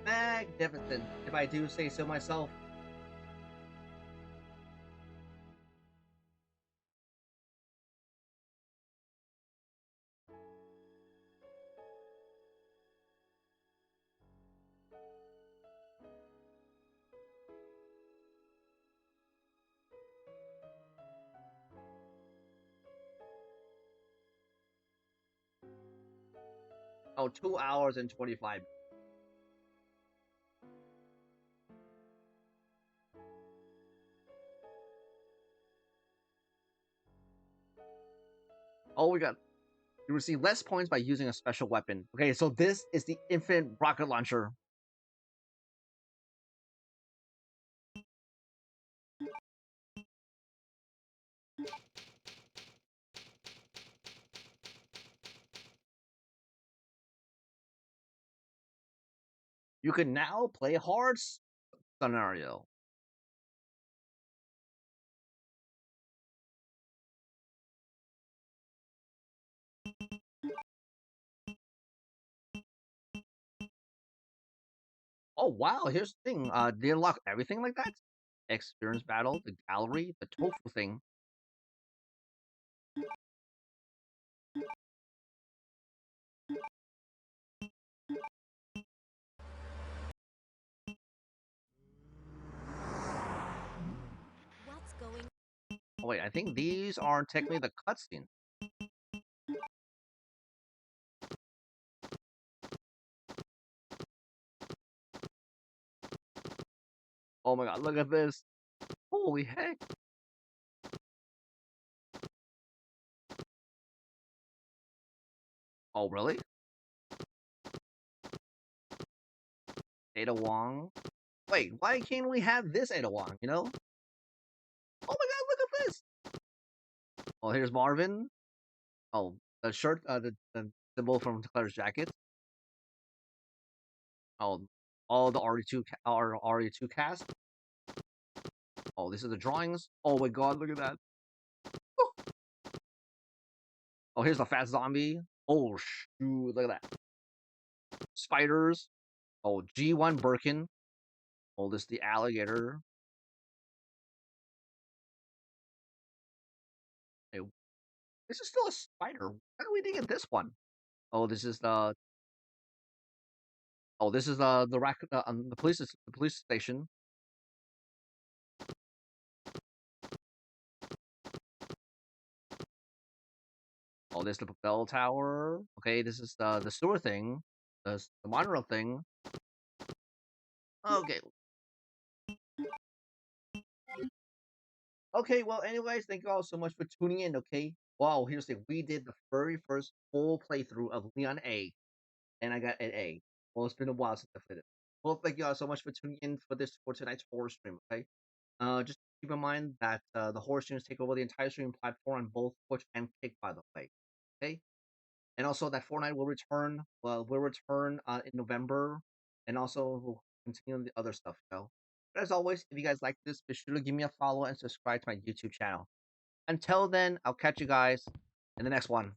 Magnificent, if I do say so myself. Oh, 2 hours and 25. Oh, we got. You receive less points by using a special weapon. Okay, so this is the infinite rocket launcher. You can now play hard scenario. Oh wow, here's the thing. They unlock everything like that? Experience battle, the gallery, the tofu thing. What's going? Oh wait, I think these are technically the cutscenes. Oh my god, look at this. Holy heck. Oh, really? Ada Wong. Wait, why can't we have this Ada Wong, you know? Oh my god, look at this! Oh, here's Marvin. Oh, the shirt, the symbol from Claire's jacket. Oh, all the RE2 cast. Oh, this is the drawings. Oh my god, look at that. Oh, here's the fat zombie. Oh shoot, look at that. Spiders. Oh, G1 Birkin. Oh, this is the alligator. Hey, this is still a spider. How do we didn't get this one? Oh, this is the. Oh, this is the police station. Oh, this is the bell tower. Okay, this is the sewer thing, the monorail thing. Okay. Okay, well, anyways, thank you all so much for tuning in, okay? Wow, here's the we did the very first full playthrough of Leon A, and I got an A. Well, it's been a while since I played it. Well, thank you all so much for tuning in for tonight's horror stream, okay? Just keep in mind that the horror streams take over the entire streaming platform on both Twitch and Kick, by the way, okay? And also that Fortnite will return, in November, and also we'll continue on the other stuff, you know? But as always, if you guys like this, be sure to give me a follow and subscribe to my YouTube channel. Until then, I'll catch you guys in the next one.